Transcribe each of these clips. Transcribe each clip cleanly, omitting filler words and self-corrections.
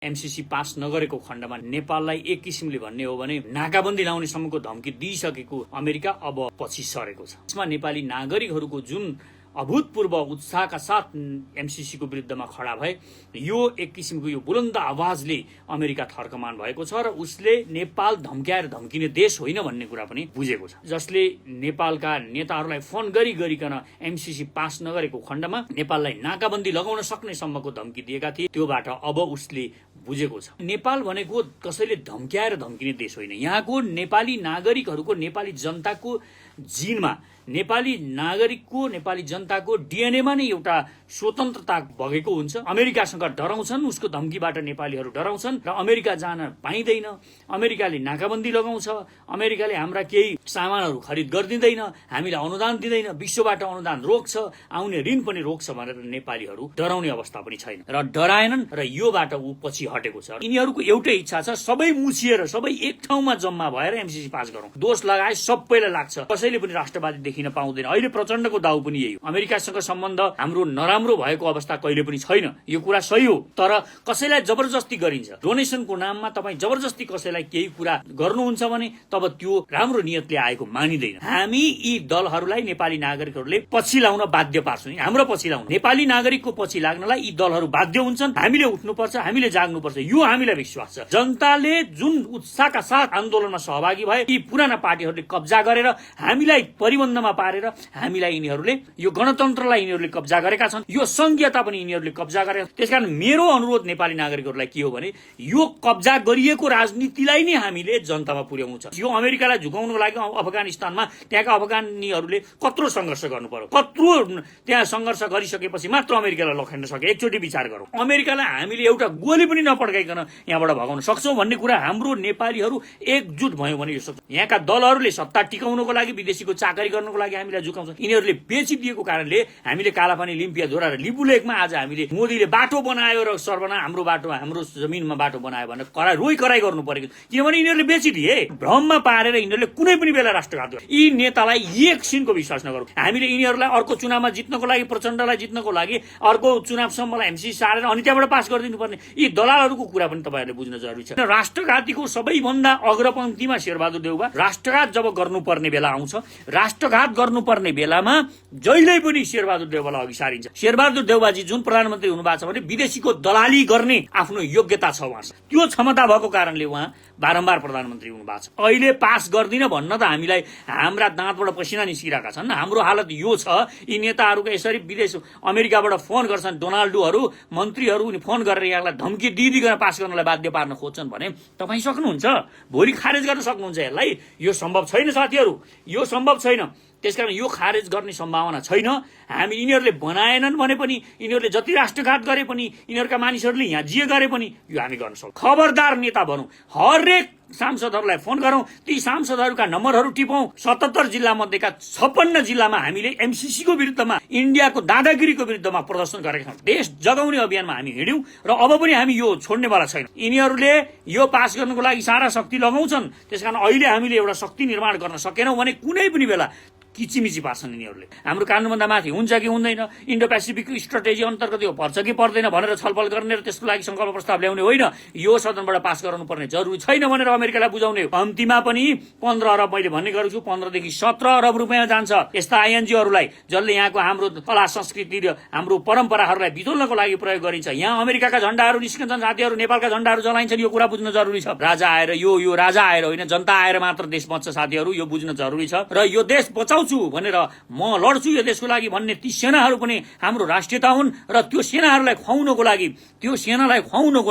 MCC pass नगरेको खण्डमा नेपाललाई एक किसिमले भन्ने हो भने नाकाबन्दी लाउने सम्मको धम्की दिइसकेको अमेरिका अब पछि सरेको छ। यसमा नेपाली नागरिकहरूको जुन अभूतपूर्व उत्साहका साथ एमसीसी को विरुद्धमा खडा भए, यो एक किसिमको यो बुलन्द आवाजले अमेरिका थर्कमान भएको छ र उसले नेपाल धम्क्याएर धम्किने देश होइन भन्ने कुरा पनि बुझेको छ। जसले नेपालका नेताहरूलाई फोन गरिकन एमसीसी पास नगरेको खण्डमा नेपाललाई नाकाबन्दी लगाउन सक्ने सम्मको धम्की दिएका थिए, त्योबाट अब उसले बुझेको छ नेपाल भनेको कसैले धम्क्याएर धम्किने देश होइन। यहाँको नेपाली नागरिकहरूको, नेपाली जनताको जिनमा, नेपाली नागरिकको, नेपाली जनताको डीएनएमा नै एउटा स्वतन्त्रता बगेको हुन्छ। अमेरिकासँग डराउँछन्, उसको धम्कीबाट नेपालीहरू डराउँछन् र अमेरिका जान पाइँदैन, अमेरिकाले नाकाबन्दी लगाउँछ, अमेरिकाले हाम्रा केही सामानहरू खरिद गरिदिँदैन, हामीलाई अनुदान दिँदैन, विश्वबाट अनुदान रोक्छ, आउने ऋण पनि रोक्छ भनेर नेपालीहरू डराउने अवस्था पनि छैन र डराएनन् र योबाट ऊ पछि हटेको छ। यिनीहरूको एउटै इच्छा छ, सबै मुछिएर सबै एक ठाउँमा जम्मा भएर एमसीसी पास गरौँ। दोष लगाए सबैलाई लाग्छ, कसैले पनि राष्ट्रवादी देखिन पाउँदैन। अहिले प्रचण्डको दाउ पनि यही हो। अमेरिकासँग सम्बन्ध हाम्रो नराम्रो भएको अवस्था कहिले पनि छैन, यो कुरा सही हो। तर कसैलाई जबरजस्ती गरिन्छ, डोनेसनको नाममा तपाईँ जबरजस्ती कसैलाई केही कुरा गर्नुहुन्छ भने तब त्यो राम्रो नियतले आएको मानिँदैन। हामी यी दलहरूलाई, नेपाली नागरिकहरूले पछि लाउन बाध्य पार्छौँ। हाम्रो पछि लाउन, नेपाली नागरिकको पछि लाग्नलाई यी दलहरू बाध्य हुन्छन्। हामीले उठ्नुपर्छ, हामीले जाग्नुपर्छ, यो हामीलाई विश्वास छ। जनताले जुन उत्साहका साथ आन्दोलनमा सहभागी भए, यी पुराना पार्टीहरूले कब्जा गरेर हामीलाई परिबन्धमा पारेर हामीलाई यिनीहरूले, यो गणतन्त्रलाई यिनीहरूले कब्जा गरेका छन्, यो संघीयता पनि यिनीहरूले कब्जा गरेका छन्। त्यसकारण मेरो अनुरोध नेपाली नागरिकहरूलाई के हो भने यो कब्जा गरिएको राजनीतिलाई नै हामीले जनतामा पुर्याउनु छ। यो अमेरिकालाई झुकाउनको लागि अफगानिस्तानमा त्यहाँका अफगानीहरूले कत्रो सङ्घर्ष गर्नु पर्यो, कत्रो त्यहाँ सङ्घर्ष गरिसकेपछि मात्र अमेरिकालाई लखेड्न सके। एकचोटि विचार गरौँ, अमेरिकालाई हामीले एउटा गोली पनि नपड्काइकन यहाँबाट भगाउन सक्छौँ भन्ने कुरा हाम्रो नेपालीहरू एकजुट भयो भने यो सक्छ। यहाँका दलहरूले सत्ता टिकाउनको लागि, विदेशीको चाकरी गर्नको लागि हामीलाई झुकाउँछ। यिनीहरूले बेचिदिएको कारणले हामीले कालापानी, लिम्पियाधुरा र लिपुलेकमा आज हामीले मोदीले बाटो बनायो र सर्वना हाम्रो बाटो, हाम्रो जमिनमा बाटो बनायो भनेर कराई गर्नु परेको, किनभने यिनीहरूले बेचिदिए। भ्रममा पारेर यिनीहरूले कुनै पनि बेला राष्ट्रघात गर्छ। यी नेतालाई एकछिनको विश्वास नगरौँ। हामीले यिनीहरूलाई अर्को चुनावमा जित्नको लागि, प्रचण्डलाई जित्नको लागि अर्को चुनावसम्मलाई एमसीसी सारेर अनि त्यहाँबाट पास गरिदिनु पर्ने, यी दलालहरूको कुरा पनि तपाईँहरूले बुझ्न जरुरी छ। राष्ट्रघातीको सबैभन्दा अग्रपंक्तिमा शेरबहादुर देउवा। राष्ट्रघात जब गर्नुपर्ने बेला आउँछ, राष्ट्रघात गर्नुपर्ने बेलामा जहिले पनि शेरबहादुर देउवालाई अघि सारिन्छ। शेरबहादुर देउवाजी जुन प्रधानमन्त्री हुनुभएको छ भने विदेशीको दलाली गर्ने आफ्नो योग्यता छ उहाँसँग, त्यो क्षमता भएको कारणले उहाँ बारम्बार प्रधानमन्त्री हुनुभएको छ। अहिले पास गर्दिन भन्न त हामीलाई हाम्रा दाँतबाट पसिना निस्किरहेका छन्। हाम्रो हालत यो छ, यी नेताहरूको यसरी विदेश अमेरिकाबाट फोन गर्छन्, डोनाल्डोहरू, मन्त्रीहरू फोन गरेर यहाँलाई धम्की दिइदिकन पास गर्नलाई बाध्य पार्न खोज्छन् भने तपाईँ सक्नुहुन्छ, भोलि खारेज गर्न सक्नुहुन्छ यसलाई। यो सम्भव छैन साथीहरू, यो सम्भव छैन। त्यसकारण यो खारेज गर्ने सम्भावना छैन। हामी यिनीहरूले बनाएनन् भने पनि, यिनीहरूले जति राष्ट्रघात गरे पनि, यिनीहरूका मानिसहरूले यहाँ जे गरे पनि यो हामी गर्न सक्छौँ। खबरदार नेता बनौँ, हरेक सांसदहरूलाई फोन गरौँ, ती सांसदहरूका नम्बरहरू टिपौँ। 77 जिल्ला मध्येका 56 जिल्लामा हामीले एमसीसी को विरुद्धमा, इन्डियाको दादागिरीको विरुद्धमा प्रदर्शन गरेका छौँ। देश जगाउने अभियानमा हामी हिँड्यौँ र अब पनि हामी यो छोड्नेवाला छैन। यिनीहरूले यो पास गर्नको लागि सारा शक्ति लगाउँछन्। त्यसकारण अहिले हामीले एउटा शक्ति निर्माण गर्न सकेनौँ भने कुनै पनि बेला किचिमिची पार्छन् यिनीहरूले। हाम्रो कानुनभन्दा माथि हुन्छ कि हुँदैन, इन्डो पेसिफिक स्ट्राटेजी अन्तर्गत यो पर्छ कि पर्दैन भनेर छलफल गर्ने र त्यसको लागि संकल्प प्रस्ताव ल्याउने होइन। यो सदनबाट पास गराउनु पर्ने जरुरी छैन भनेर अमेरिकालाई बुझाउने हो। कम्तीमा पनि 15 अरब, मैले भन्ने गरेको छु 15 देखि 17 अरब रुपियाँ जान्छ यस्ता आइएनजीहरूलाई, जसले यहाँको हाम्रो कला संस्कृति र हाम्रो परम्पराहरूलाई बिथोल्नको लागि प्रयोग गरिन्छ। यहाँ अमेरिकाका झण्डाहरू निस्कन्छन् साथीहरू, नेपालका झण्डाहरू जलाइन्छन्। यो कुरा बुझ्न जरुरी छ। राजा आएर, यो राजा आएर होइन, जनता आएर मात्र देश बच्छ साथीहरू, यो बुझ्न जरुरी छ। र यो देश बचाउँछु भनेर म लड्छु यो देशको लागि भन्ने ती सेनाहरू पनि हाम्रो राष्ट्रियता हुन् र त्यो सेनाहरूलाई खुवाउनको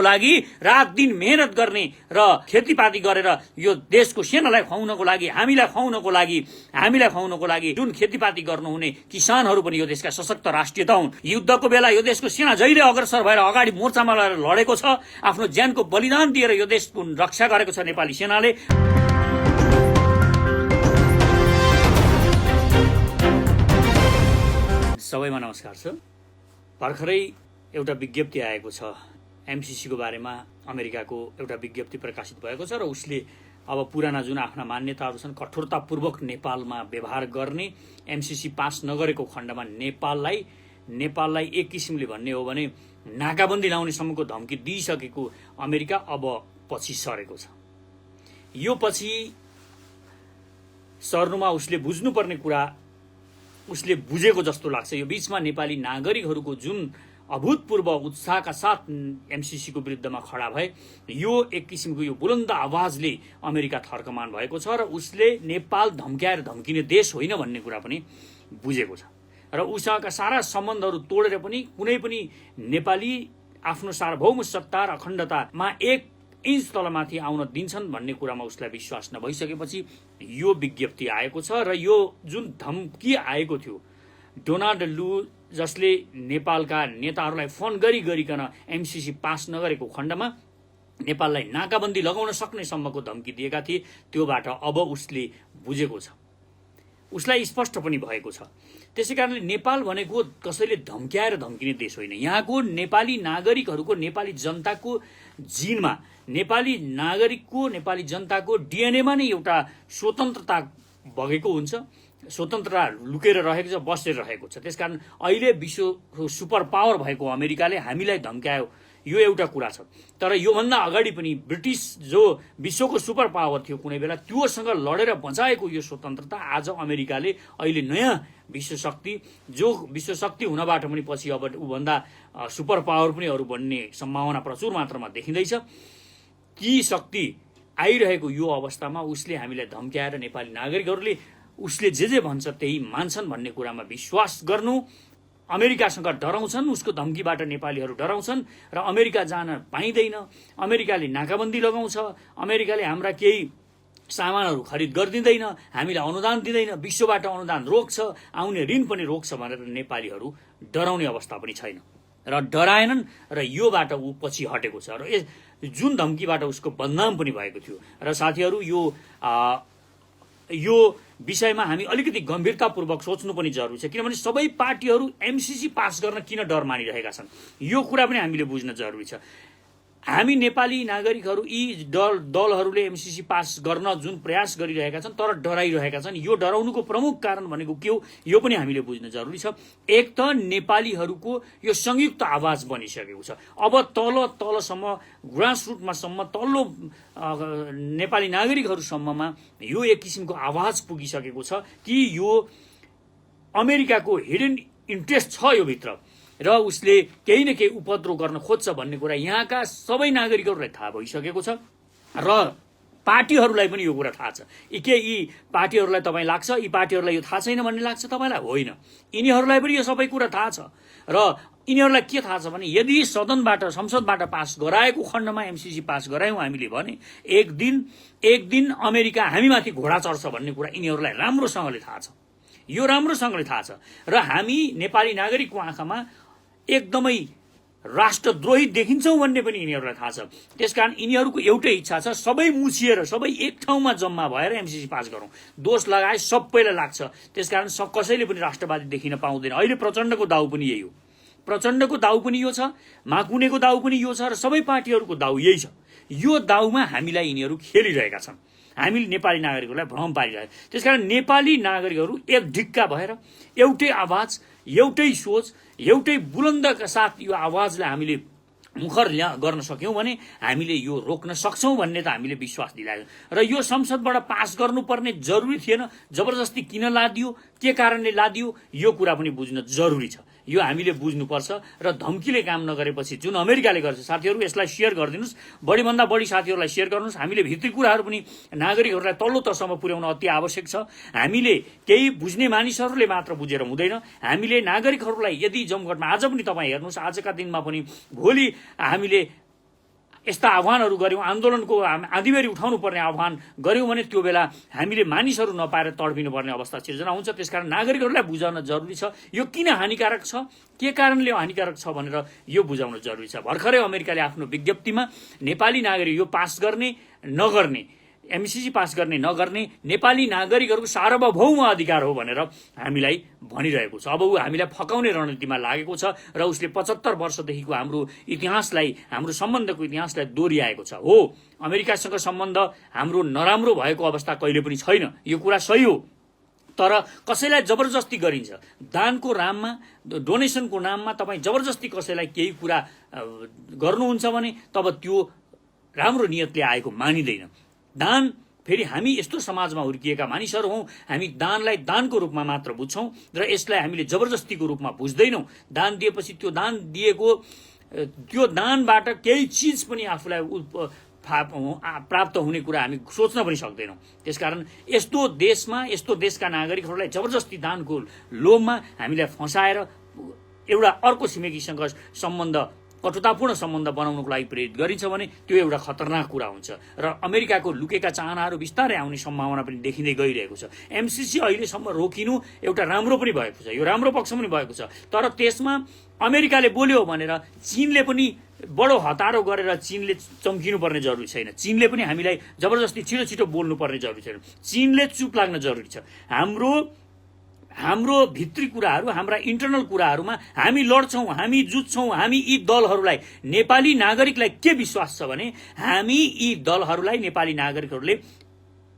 लागि रात दिन मेहनत गर्ने र खेतीपाती गरेर यो देशको सेनालाई खुवाउनको लागि, हामीलाई खुवाउनको लागि जुन खेतीपाती गर्नुहुने किसानहरू पनि यो देशका सशक्त राष्ट्रियता हुन्। युद्धको बेला यो देशको सेना जहिले अग्रसर भएर अगाडि मोर्चामा लगेर लडेको छ, आफ्नो ज्यानको बलिदान दिएर यो देशको रक्षा गरेको छ नेपाली सेनाले। सबैमा नमस्कार छ। भर्खरै एउटा विज्ञप्ति आएको छ, एमसीसी को बारेमा अमेरिकाको एउटा विज्ञप्ति प्रकाशित भएको छ र उसले अब पुराना जुन आफ्ना मान्यताहरू छन् कठोरतापूर्वक नेपालमा व्यवहार गर्ने, एमसीसी पास नगरेको खण्डमा नेपाललाई एक किसिमले भन्ने हो भने नाकाबन्दी लाउनेसम्मको धम्की दिइसकेको अमेरिका अब पछि सरेको छ। यो पछि सर्नुमा उसले बुझ्नुपर्ने कुरा उसले बुझेको जस्तो लाग्छ। यो बीचमा नेपाली नागरिकहरूको जुन अभूतपूर्व उत्साहका साथ एमसीसीको विरुद्धमा खडा भए, यो एक किसिमको यो बुलन्द आवाजले अमेरिका थर्कमान भएको छ र उसले नेपाल धम्क्याएर धम्किने देश होइन भन्ने कुरा पनि बुझेको छ र उसँगका सारा सम्बन्धहरू तोडेर पनि कुनै पनि नेपाली आफ्नो सार्वभौम सत्ता र अखण्डतामा एक इन्च तलमाथि आउन दिन्छन् भन्ने कुरामा उसलाई विश्वास नभइसकेपछि यो विज्ञप्ति आएको छ र यो जुन धम्की आएको थियो डोनाल्ड लू जसले नेपालका नेताहरूलाई फोन गरिकन एमसीसी पास नगरेको खण्डमा नेपाललाई नाकाबन्दी लगाउन सक्ने सम्मको धम्की दिएका थिए, त्योबाट अब उसले बुझेको छ, उसलाई स्पष्ट पनि भएको छ। त्यसैकारणले नेपाल भनेको कसैले धम्क्याएर धम्किने देश होइन। यहाँको नेपाली नागरिकहरूको, नेपाली जनताको जिनमा, नेपाली नागरिकको, नेपाली जनताको डिएनएमा नै एउटा स्वतन्त्रता बगेको हुन्छ, स्वतन्त्रता लुकेर रहेको छ, बसेर रहेको छ। त्यसकारण अहिले विश्वको सुपर पावर भएको अमेरिकाले हामीलाई धम्कायो, यो एउटा कुरा छ। तर योभन्दा अगाडि पनि ब्रिटिस जो विश्वको सुपर पावर थियो कुनै बेला, त्योसँग लडेर बचाएको यो स्वतन्त्रता आज अमेरिकाले अहिले नयाँ विश्वशक्ति, जो विश्वशक्ति हुनबाट पनि पछि अब ऊभन्दा सुपर पावर पनि अरू बन्ने सम्भावना प्रचुर मात्रामा देखिँदैछ, ती शक्ति आइरहेको यो अवस्थामा उसले हामीलाई धम्क्याएर नेपाली नागरिकहरूले उसले जे भन्छ त्यही मान्छन् भन्ने कुरामा विश्वास गर्नु, अमेरिकासँग डराउँछन्, उसको धम्कीबाट नेपालीहरू डराउँछन् र अमेरिका जान पाइँदैन, अमेरिकाले नाकाबन्दी लगाउँछ, अमेरिकाले हाम्रा केही सामानहरू खरिद गरिदिँदैन, हामीलाई अनुदान दिँदैन, विश्वबाट अनुदान रोक्छ, आउने ऋण पनि रोक्छ भनेर नेपालीहरू डराउने अवस्था पनि छैन र डराएनन् र योबाट ऊ पछि हटेको छ र जुन धम्कीबाट उसको बदनाम पनि भएको थियो। र साथीहरू यो विषयमा हामी अलिकति गम्भीरतापूर्वक सोच्नु पनि जरुरी छ, किनभने सबै पार्टीहरू एमसीसी पास गर्न किन डर मानिरहेका छन्, यो कुरा पनि हामीले बुझ्न जरुरी छ। हामी नेपाली नागरिकहरू यी दलहरूले एमसीसी पास गर्न जुन प्रयास गरिरहेका छन् तर डराइरहेका छन्, यो डराउनुको प्रमुख कारण भनेको के हो यो पनि हामीले बुझ्न जरुरी छ। एक त नेपालीहरूको यो संयुक्त आवाज बनिसकेको छ, अब तलसम्म ग्रासरुटमासम्म तल्लो नेपाली नागरिकहरूसम्ममा यो एक किसिमको आवाज पुगिसकेको छ कि यो अमेरिकाको हिडन इन्ट्रेस्ट छ यो भित्र र उसले केही न केही उपद्रव गर्न खोज्छ भन्ने कुरा यहाँका सबै नागरिकहरूलाई थाहा भइसकेको छ र पार्टीहरूलाई पनि यो कुरा थाहा छ। यी पार्टीहरूलाई तपाईँ लाग्छ यी पार्टीहरूलाई यो थाहा छैन भन्ने लाग्छ, तपाईँलाई होइन, यिनीहरूलाई पनि यो सबै कुरा थाहा छ र यिनीहरूलाई के थाहा छ भने यदि संसदबाट पास गराएको खण्डमा एमसीसी पास गरायौँ हामीले भने एक दिन अमेरिका हामीमाथि घोडा चढ्छ भन्ने कुरा यिनीहरूलाई राम्रोसँगले थाहा छ, यो राम्रोसँगले थाहा छ र हामी नेपाली नागरिकको आँखामा एकदमै राष्ट्रद्रोही देखिन्छौँ भन्ने पनि यिनीहरूलाई थाहा छ। त्यसकारण यिनीहरूको एउटै इच्छा छ, सबै मुछिएर सबै एक ठाउँमा जम्मा भएर एमसीसी पास गरौँ, दोष लगाए सबैलाई लाग्छ। त्यसकारण कसैले पनि राष्ट्रवादी देखिन पाउँदैन। अहिले प्रचण्डको दाउ पनि यही हो, प्रचण्डको दाउ पनि यो छ, माकुनेको दाउ पनि यो छ र सबै पार्टीहरूको दाउ यही छ। यो दाउमा हामीलाई यिनीहरू खेलिरहेका छन्, हामीले नेपाली नागरिकहरूलाई भ्रम पारिरहेको। त्यसकारण नेपाली नागरिकहरू एक ढिक्का भएर एउटै आवाज, एउटै सोच, एउटै बुलन्दका साथ यो आवाजलाई हामीले मुखर गर्न सक्यौँ भने हामीले यो रोक्न सक्छौँ भन्ने त हामीले विश्वास दिलायौँ र यो संसदबाट पास गर्नुपर्ने जरुरी थिएन। जबरजस्ती किन लादियो, के कारणले लादियो, यो कुरा पनि बुझ्न जरुरी छ। यो हामीले बुझ्नुपर्छ र धम्कीले काम नगरेपछि जुन अमेरिकाले गर्छ, साथीहरू यसलाई सेयर गरिदिनुहोस्, बढीभन्दा बढी साथीहरूलाई सेयर गर्नुहोस्। हामीले भित्री कुराहरू पनि नागरिकहरूलाई तल्लो तहसम्म पुर्याउन अति आवश्यक छ। हामीले केही बुझ्ने मानिसहरूले मात्र बुझेर हुँदैन, हामीले नागरिकहरूलाई यदि जमघटमा आज पनि तपाईँ हेर्नुहोस्, आजका दिनमा पनि भोलि हामीले यस्ता आह्वानहरू गर्यौँ, आन्दोलनको आँधीबेरी उठाउनु पर्ने आह्वान गर्यौँ भने त्यो बेला हामीले मानिसहरू नपाएर तडपिनु पर्ने अवस्था सिर्जना हुन्छ। त्यसकारण नागरिकहरूलाई बुझाउन जरुरी छ यो किन हानिकारक छ, के कारणले हानिकारक छ भनेर यो बुझाउन जरुरी छ। भर्खरै अमेरिकाले आफ्नो विज्ञप्तिमा नेपाली नागरिक यो पास गर्ने नगर्ने, एमसीसी पास गर्ने नगर्ने नेपाली नागरिकहरूको सार्वभौम अधिकार हो भनेर हामीलाई भनिरहेको छ। अब ऊ हामीलाई फकाउने रणनीतिमा लागेको छ र उसले 75 वर्षदेखिको हाम्रो इतिहासलाई, हाम्रो सम्बन्धको इतिहासलाई दोहोऱ्याएको छ। हो, अमेरिकासँग सम्बन्ध हाम्रो नराम्रो भएको अवस्था कहिले पनि छैन, यो कुरा सही हो, तर कसैलाई जबरजस्ती गरिन्छ, दानको नाममा, डोनेसनको नाममा तपाईँ जबरजस्ती कसैलाई केही कुरा गर्नुहुन्छ भने तब त्यो राम्रो नियतले आएको मानिँदैन। दान फेरि हामी यस्तो समाजमा हुर्किएका मानिसहरू हौँ, हामी दानलाई दानको रूपमा मात्र बुझ्छौँ र यसलाई हामीले जबरजस्तीको रूपमा बुझ्दैनौँ। दान दिएपछि त्यो दान दिएको त्यो दानबाट केही चिज पनि आफूलाई प्राप्त हुने कुरा हामी सोच्न पनि सक्दैनौँ। त्यसकारण यस्तो देशमा, यस्तो देशका नागरिकहरूलाई जबरजस्ती दानको लोभमा हामीलाई फसाएर एउटा अर्को छिमेकीसँग सम्बन्ध, कटुतापूर्ण सम्बन्ध बनाउनको लागि प्रेरित गरिन्छ भने त्यो एउटा खतरनाक कुरा हुन्छ र अमेरिकाको लुकेका चाहनाहरू बिस्तारै आउने सम्भावना पनि देखिँदै गइरहेको छ। एमसीसी अहिलेसम्म रोकिनु एउटा राम्रो पनि भएको छ, यो राम्रो पक्ष पनि भएको छ। तर त्यसमा अमेरिकाले बोल्यो भनेर चीनले पनि बडो हतारो गरेर चीनले चम्किनुपर्ने जरुरी छैन। चीनले पनि हामीलाई जबरजस्ती छिटो छिटो बोल्नुपर्ने जरुरी छैन। चीनले चुप लाग्न जरुरी छ। हाम्रो भित्री कुराहरू, हाम्रा इन्टरनल कुराहरूमा हामी लड्छौँ, हामी जुझ्छौँ। हामी यी दलहरूलाई, नेपाली नागरिकलाई के विश्वास छ भने हामी यी दलहरूलाई, नेपाली नागरिकहरूले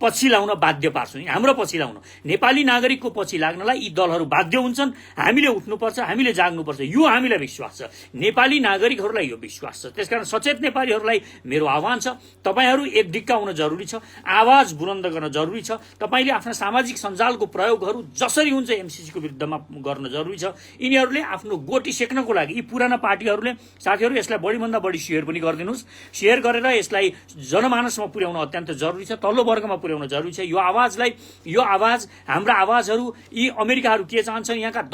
पछि लाउन बाध्य पार्छौँ। हाम्रो पछि लाउन, नेपाली नागरिकको पछि लाग्नलाई यी दलहरू बाध्य हुन्छन्। हामीले उठ्नुपर्छ, हामीले जाग्नुपर्छ, यो हामीलाई विश्वास छ। नेपाली नागरिकहरूलाई यो विश्वास छ। त्यसकारण सचेत नेपालीहरूलाई मेरो आह्वान छ, तपाईहरू एक दिक्का हुन जरुरी छ, आवाज बुलन्द गर्न जरुरी छ। तपाईले आफ्ना सामाजिक सञ्जालको प्रयोगहरू जसरी हुन्छ एमसीसीको विरुद्धमा गर्न जरुरी छ। यिनीहरूले आफ्नो गोटी सेक्नको लागि, यी पुराना पार्टीहरूले, साथीहरू यसलाई बढीभन्दा बढी सेयर पनि गरिदिनुहोस्। सेयर गरेर यसलाई जनमानसमा पुर्याउन अत्यन्त जरुरी छ, तल्लो वर्गमा पुर्याउन जरुरी छ। यो आवाज, हाम्रा आवाजहरू, यी अमेरिकाहरू के चाहन्छन्, यहाँका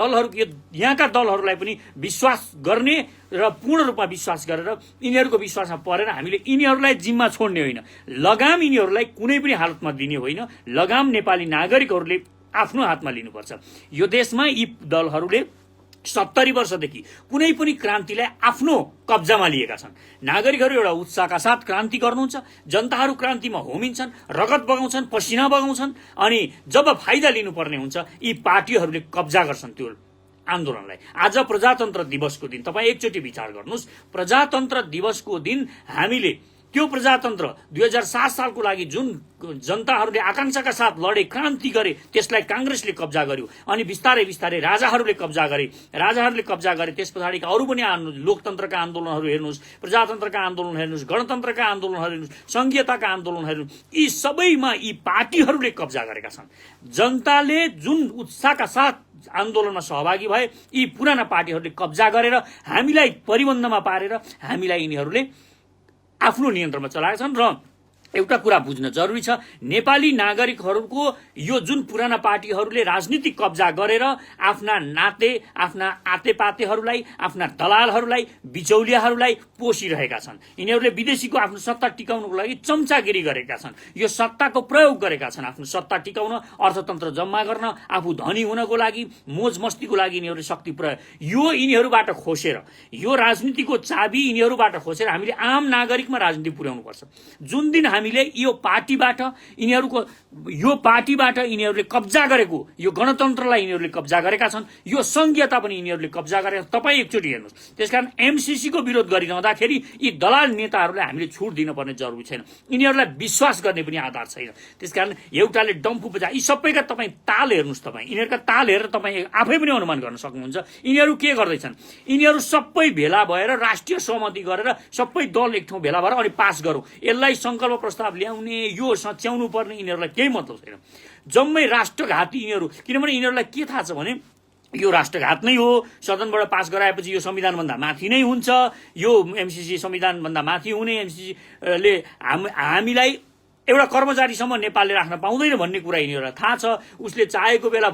दलहरूलाई पनि विश्वास गर्ने र पूर्ण रूपमा विश्वास गरेर यिनीहरूको विश्वासमा परेर हामीले यिनीहरूलाई जिम्मा छोड्ने होइन, लगाम यिनीहरूलाई कुनै पनि हालतमा दिने होइन। लगाम नेपाली नागरिकहरूले आफ्नो हातमा लिनुपर्छ। यो देशमा यी दलहरूले 70 वर्षदेखि कुनै पनि क्रान्तिलाई आफ्नो कब्जामा लिएका छन्। नागरिकहरू एउटा उत्साहका साथ क्रान्ति गर्नुहुन्छ, जनताहरू क्रान्तिमा होमिन्छन्, रगत बगाउँछन्, पसिना बगाउँछन्, अनि जब फाइदा लिनुपर्ने हुन्छ यी पार्टीहरूले कब्जा गर्छन् त्यो आन्दोलनलाई। आज प्रजातन्त्र दिवसको दिन तपाईँ एकचोटि विचार गर्नुहोस्। प्रजातन्त्र दिवसको दिन हामीले त्यो प्रजातन्त्र 2007 सालको लागि जुन जनताहरूले आकांक्षाका साथ लडे, क्रान्ति गरे, त्यसलाई कांग्रेसले कब्जा गर्यो। अनि बिस्तारै बिस्तारै राजाहरूले कब्जा गरे। त्यस पछाडिका अरू पनि लोकतन्त्रका आन्दोलनहरू हेर्नुहोस्, प्रजातन्त्रका आन्दोलन हेर्नुहोस्, गणतन्त्रका आन्दोलनहरू हेर्नुहोस्, संघीयताका आन्दोलन हेर्नुहोस्, यी सबैमा यी पार्टीहरूले कब्जा गरेका छन्। जनताले जुन उत्साहका साथ आन्दोलनमा सहभागी भए, यी पुराना पार्टीहरूले कब्जा गरेर हामीलाई परिबन्धमा पारेर हामीलाई यिनीहरूले आफ्नो नियन्त्रणमा चलाएका छन्। र एउटा कुरा बुझ्न जरुरी छ, नेपाली नागरिकहरूको यो जुन पुराना पार्टीहरूले राजनीतिक कब्जा गरेर आफ्ना आतेपातेहरूलाई, आफ्ना दलालहरूलाई, बिचौलियाहरूलाई पोषिरहेका छन्। यिनीहरूले विदेशीको आफ्नो सत्ता टिकाउनको लागि चम्चागिरी गरेका छन्। यो सत्ताको प्रयोग गरेका छन् आफ्नो सत्ता टिकाउन, अर्थतन्त्र जम्मा गर्न, आफू धनी हुनको लागि, मोज मस्तीको लागि यिनीहरूले शक्ति प्रयोग। यो यिनीहरूबाट खोसेर, यो राजनीतिको चाबी यिनीहरूबाट खोसेर हामीले आम नागरिकमा राजनीति पुर्याउनुपर्छ। जुन दिन हामीले यो पार्टीबाट यिनीहरूले कब्जा गरेको यो गणतन्त्रलाई यिनीहरूले कब्जा गरेका छन्, यो संघीयता पनि यिनीहरूले कब्जा गरेका। तपाईँ एकचोटि हेर्नुहोस्। त्यसकारण एमसीसीको विरोध गरिरहँदाखेरि यी दलाल नेताहरूलाई हामीले छुट दिनुपर्ने जरुरी छैन। यिनीहरूलाई विश्वास गर्ने पनि आधार छैन। त्यसकारण एउटाले डम्फु बजा, यी सबैका तपाईँ ताल हेर्नुहोस्। यिनीहरूका ताल हेरेर तपाईँ आफै पनि अनुमान गर्न सक्नुहुन्छ यिनीहरू के गर्दैछन्। यिनीहरू सबै भेला भएर राष्ट्रिय सहमति गरेर सबै दल एक ठाउँ भेला भएर अनि पास गरौँ, यसलाई संकल्प प्रस्ताव ल्याउने, यो सच्याउनु पर्ने यिनीहरूलाई केही मतलब छैन। जम्मै राष्ट्रघाती यिनीहरू। किनभने यिनीहरूलाई के थाहा छ भने यो राष्ट्रघात नै हो, सदनबाट पास गराएपछि यो संविधानभन्दा माथि नै हुन्छ, यो एमसीसी संविधानभन्दा माथि हुने, एमसीसीले हामीलाई एउटा कर्मचारीसम्म नेपालले राख्न पाउँदैन भन्ने कुरा यिनीहरूलाई थाहा छ। उसले चाहेको बेला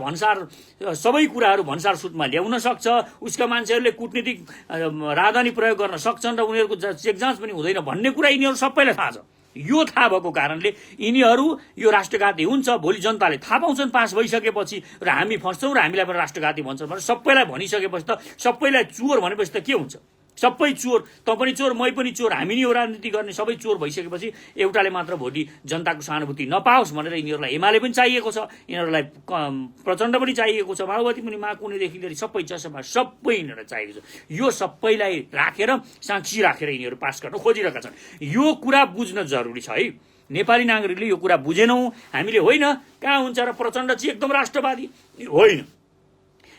सबै कुराहरू भन्सार सुटमा ल्याउन सक्छ। उसका मान्छेहरूले कूटनीतिक राजधानी प्रयोग गर्न सक्छन् र उनीहरूको चेक जाँच पनि हुँदैन भन्ने कुरा यिनीहरू सबैलाई थाहा छ। यो थाहा भएको कारणले यिनीहरू यो राष्ट्रघाती हुन्छ भोलि जनताले थाहा पाउँछन् पास भइसकेपछि, र हामी फस्छौँ र हामीलाई पनि राष्ट्रघाती भन्छन् भनेर सबैलाई भनिसकेपछि त, सबैलाई चोर भनेपछि त के हुन्छ? सबै चोर, त पनि चोर, मै पनि चोर, हामी नि यो राजनीति गर्ने सबै चोर भइसकेपछि एउटाले मात्र भोलि जनताको सहानुभूति नपाओस् भनेर यिनीहरूलाई एमाले पनि चाहिएको छ, यिनीहरूलाई प्रचण्ड पनि चाहिएको छ, माओवादी पनि, माकुनेदेखि लिएर सबै चसमा सबै यिनीहरूलाई चाहिएको छ। यो सबैलाई राखेर, साक्षी राखेर यिनीहरू पास गर्न खोजिरहेका छन्। यो कुरा बुझ्न जरुरी छ है। नेपाली नागरिकले यो कुरा बुझेनौँ हामीले। होइन, कहाँ हुन्छ र प्रचण्ड चाहिँ एकदम राष्ट्रवादी होइन,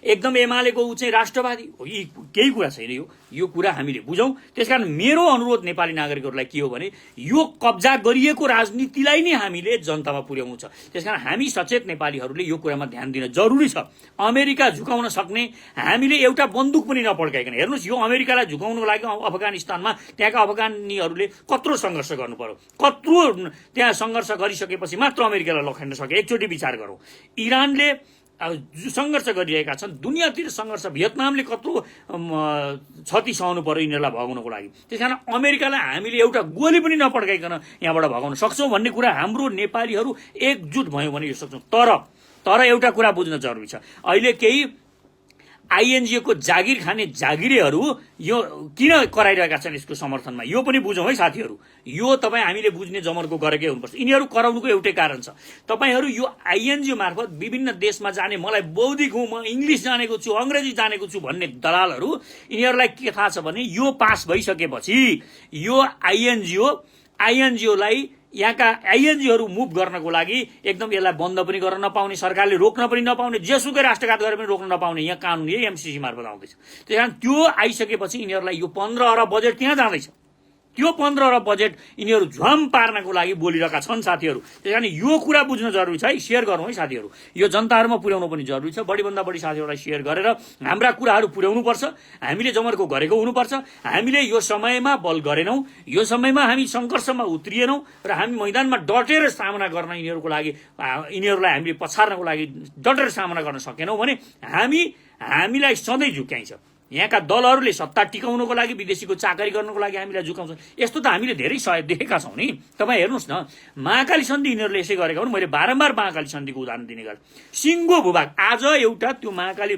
एकदम एमालेको ऊ चाहिँ राष्ट्रवादी हो, यी केही कुरा छैन। यो कुरा हामीले बुझौँ। त्यसकारण मेरो अनुरोध नेपाली नागरिकहरूलाई के हो भने यो कब्जा गरिएको राजनीतिलाई नै हामीले जनतामा पुर्याउनु छ। त्यसकारण हामी सचेत नेपालीहरूले यो कुरामा ध्यान दिन जरुरी छ। अमेरिका झुकाउन सक्ने हामीले एउटा बन्दुक पनि नपड्काइकन, हेर्नुहोस् यो अमेरिकालाई झुकाउनको लागि अफगानिस्तानमा त्यहाँका अफगानीहरूले कत्रो सङ्घर्ष गर्नु पर्यो, कत्रो त्यहाँ सङ्घर्ष गरिसकेपछि मात्र अमेरिकालाई लखेड्न सके। एकचोटि विचार गरौँ, इरानले सङ्घर्ष गरिरहेका छन्, दुनियाँतिर सङ्घर्ष, भियतनामले कत्रो क्षति सहनु पर्यो यिनीहरूलाई भगाउनको लागि। त्यस कारण अमेरिकालाई हामीले एउटा गोली पनि नपड्काइकन यहाँबाट भगाउन सक्छौँ भन्ने कुरा हाम्रो नेपालीहरू एकजुट भयौँ भने यो सक्छौँ। तर एउटा कुरा बुझ्न जरुरी छ, अहिले केही आइएनजिओको जागिर खाने जागिरेहरू यो किन कराइरहेका छन् यसको समर्थनमा, यो पनि बुझौँ है साथीहरू। यो तपाईँ हामीले बुझ्ने जमर्को गरेकै हुनुपर्छ। यिनीहरू कराउनुको एउटै कारण छ, तपाईँहरू यो आइएनजिओ मार्फत विभिन्न देशमा जाने, मलाई बौद्धिक हुँ, म इङ्ग्लिस जानेको छु, अङ्ग्रेजी जानेको छु भन्ने दलालहरू, यिनीहरूलाई के थाहा छ भने यो पास भइसकेपछि यो आइएनजिओलाई यहाँका आइएनजिओहरू मुभ गर्नको लागि एकदम यसलाई बन्द पनि गर्न नपाउने, सरकारले रोक्न पनि नपाउने, जेसुकै राष्ट्रघात गरेर पनि रोक्न नपाउने यहाँ कानुन यही एमसिसी मार्फत आउँदैछ। त्यस कारण त्यो आइसकेपछि यिनीहरूलाई यो 15 अरब बजेट त्यहाँ जाँदैछ, त्यो 15 अरब बजेट यिनीहरू झ्वाम पार्नको लागि बोलिरहेका छन् साथीहरू। त्यस कारण यो कुरा बुझ्न जरुरी छ है, सेयर गरौँ है साथीहरू। यो जनताहरूमा पुर्याउनु पनि जरुरी छ। बढीभन्दा बढी साथीहरूलाई सेयर गरेर हाम्रा कुराहरू पुर्याउनुपर्छ। हामीले जमर्को गरेको हुनुपर्छ। हामीले यो समयमा बल गरेनौँ, यो समयमा हामी सङ्घर्षमा उत्रिएनौँ र हामी मैदानमा डटेर सामना गर्न यिनीहरूलाई हामीले पछार्नको लागि डटेर सामना गर्न सकेनौँ भने हामीलाई सधैँ झुक्याइन्छ। यहाँका दलहरूले सत्ता टिकाउनको लागि विदेशीको चाकरी गर्नको लागि हामीलाई झुकाउँछन्। यस्तो त हामीले धेरै सहयोग देखेका छौँ नि। तपाईँ हेर्नुहोस् न, महाकाली सन्धि यिनीहरूले यसै गरेका हुन्। मैले बारम्बार महाकाली सन्धिको उदाहरण दिने गरेँ। सिङ्गो भूभाग आज एउटा त्यो महाकाली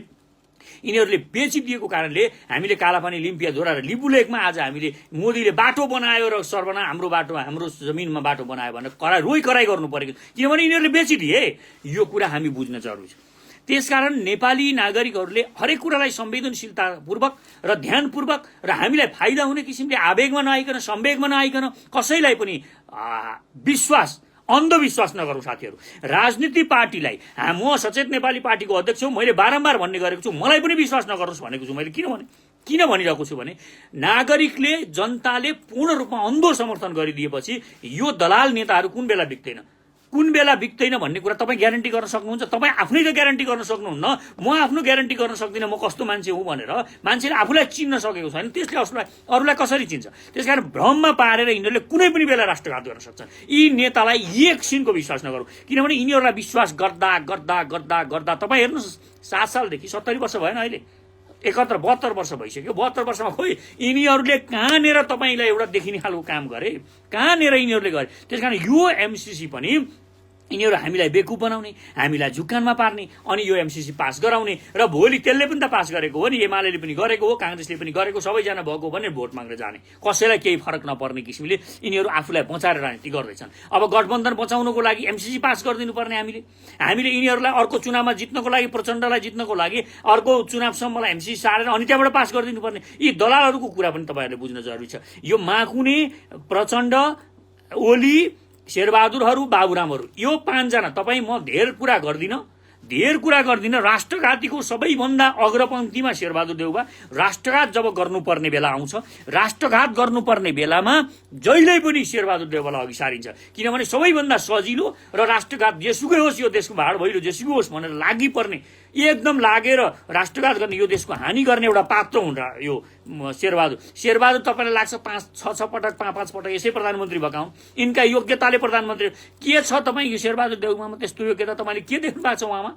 यिनीहरूले बेचिदिएको कारणले हामीले कालापानी, लिम्पियाधुरा र लिपुलेकमा आज हामीले मोदीले बाटो बनायो र सर्वना हाम्रो बाटो, हाम्रो जमिनमा बाटो बनायो भनेर कराई गर्नु परेको, किनभने यिनीहरूले बेचिदिए। यो कुरा हामी बुझ्न जरुरी छ। त्यसकारण नेपाली नागरिकहरूले हरेक कुरालाई संवेदनशीलतापूर्वक र ध्यानपूर्वक र हामीलाई फाइदा हुने किसिमले आवेगमा नआइकन, संवेगमा नआइकन कसैलाई पनि अन्धविश्वास नगरौँ साथीहरू। राजनीति पार्टीलाई, म सचेत नेपाली पार्टीको अध्यक्ष हुँ, मैले बारम्बार भन्ने गरेको छु, मलाई पनि विश्वास नगर्नुहोस् भनेको छु। मैले किन भनिरहेको छु भने नागरिकले, जनताले पूर्ण रूपमा अन्धो समर्थन गरिदिएपछि यो दलाल नेताहरू कुन बेला बिक्दैन भन्ने कुरा तपाईँ ग्यारेन्टी गर्न सक्नुहुन्छ? तपाईँ आफै त ग्यारेन्टी गर्न सक्नुहुन्न। म आफ्नो ग्यारेन्टी गर्न सक्दिनँ म कस्तो मान्छे हुँ भनेर। मान्छेले आफूलाई चिन्न सकेको छैन, त्यसले अरूलाई कसरी चिन्छ? त्यसकारण भ्रममा पारेर यिनीहरूले कुनै पनि बेला राष्ट्रघात गर्न सक्छन्। यी नेतालाई एकछिनको विश्वास नगरौँ, किनभने यिनीहरूलाई विश्वास गर्दा तपाईँ हेर्नुहोस्, 7 सालदेखि 70 वर्ष भएन, अहिले 72 वर्ष भइसक्यो। 72 वर्षमा खोइ यिनीहरूले कहाँनिर तपाईँलाई एउटा देखिने खालको काम गरे, कहाँनिर यिनीहरूले गरे। त्यसकारण यो एमसिसी पनि यिनीहरू हामीलाई बेकुफ बनाउने, हामीलाई झुक्कानमा पार्ने, अनि यो एमसिसी पास गराउने र भोलि त्यसले पनि त पास गरेको हो नि, एमाले पनि गरेको हो, काङ्ग्रेसले पनि गरेको, सबैजना भएको भने भोट माग्न जाने, कसैलाई केही फरक नपर्ने किसिमले यिनीहरू आफूलाई बचाएर राजनीति गर्दैछन्। अब गठबन्धन बचाउनको लागि एमसिसी पास गरिदिनु पर्ने हामीले यिनीहरूलाई अर्को चुनावमा जित्नको लागि, प्रचण्डलाई जित्नको लागि अर्को चुनावसम्मलाई एमसिसी सारेर अनि त्यहाँबाट पास गरिदिनु पर्ने, यी दलालहरूको कुरा पनि तपाईँहरूले बुझ्न जरुरी छ। यो माकुने, प्रचण्ड, ओली, शेरबहादुरहरू, बाबुरामहरू, यो 5 जना, तपाईँ म धेर कुरा गर्दिनँ। राष्ट्रघातीको सबैभन्दा अग्रपङ्क्तिमा शेरबहादुर देउवा। राष्ट्रघात जब गर्नुपर्ने बेला आउँछ, राष्ट्रघात गर्नुपर्ने बेलामा जहिल्यै पनि शेरबहादुर देउवालाई अघि सारिन्छ, किनभने सबैभन्दा सजिलो र राष्ट्रघात जेसुकै होस्, यो देशको भाड भैलो जेसुकै होस् भनेर लागि पर्ने, एकदम लागेर राष्ट्रघात गर्ने, यो देशको हानि गर्ने एउटा पात्र हुन् यो शेरबहादुर। तपाईँलाई लाग्छ 5-6 पटक 5-5 पटक यसै प्रधानमन्त्री भएका हुन्, यिनका योग्यताले प्रधानमन्त्री के छ? तपाईँ यो शेरबहादुर देउवामा त्यस्तो योग्यता तपाईँले के देख्नु भएको छ? उहाँमा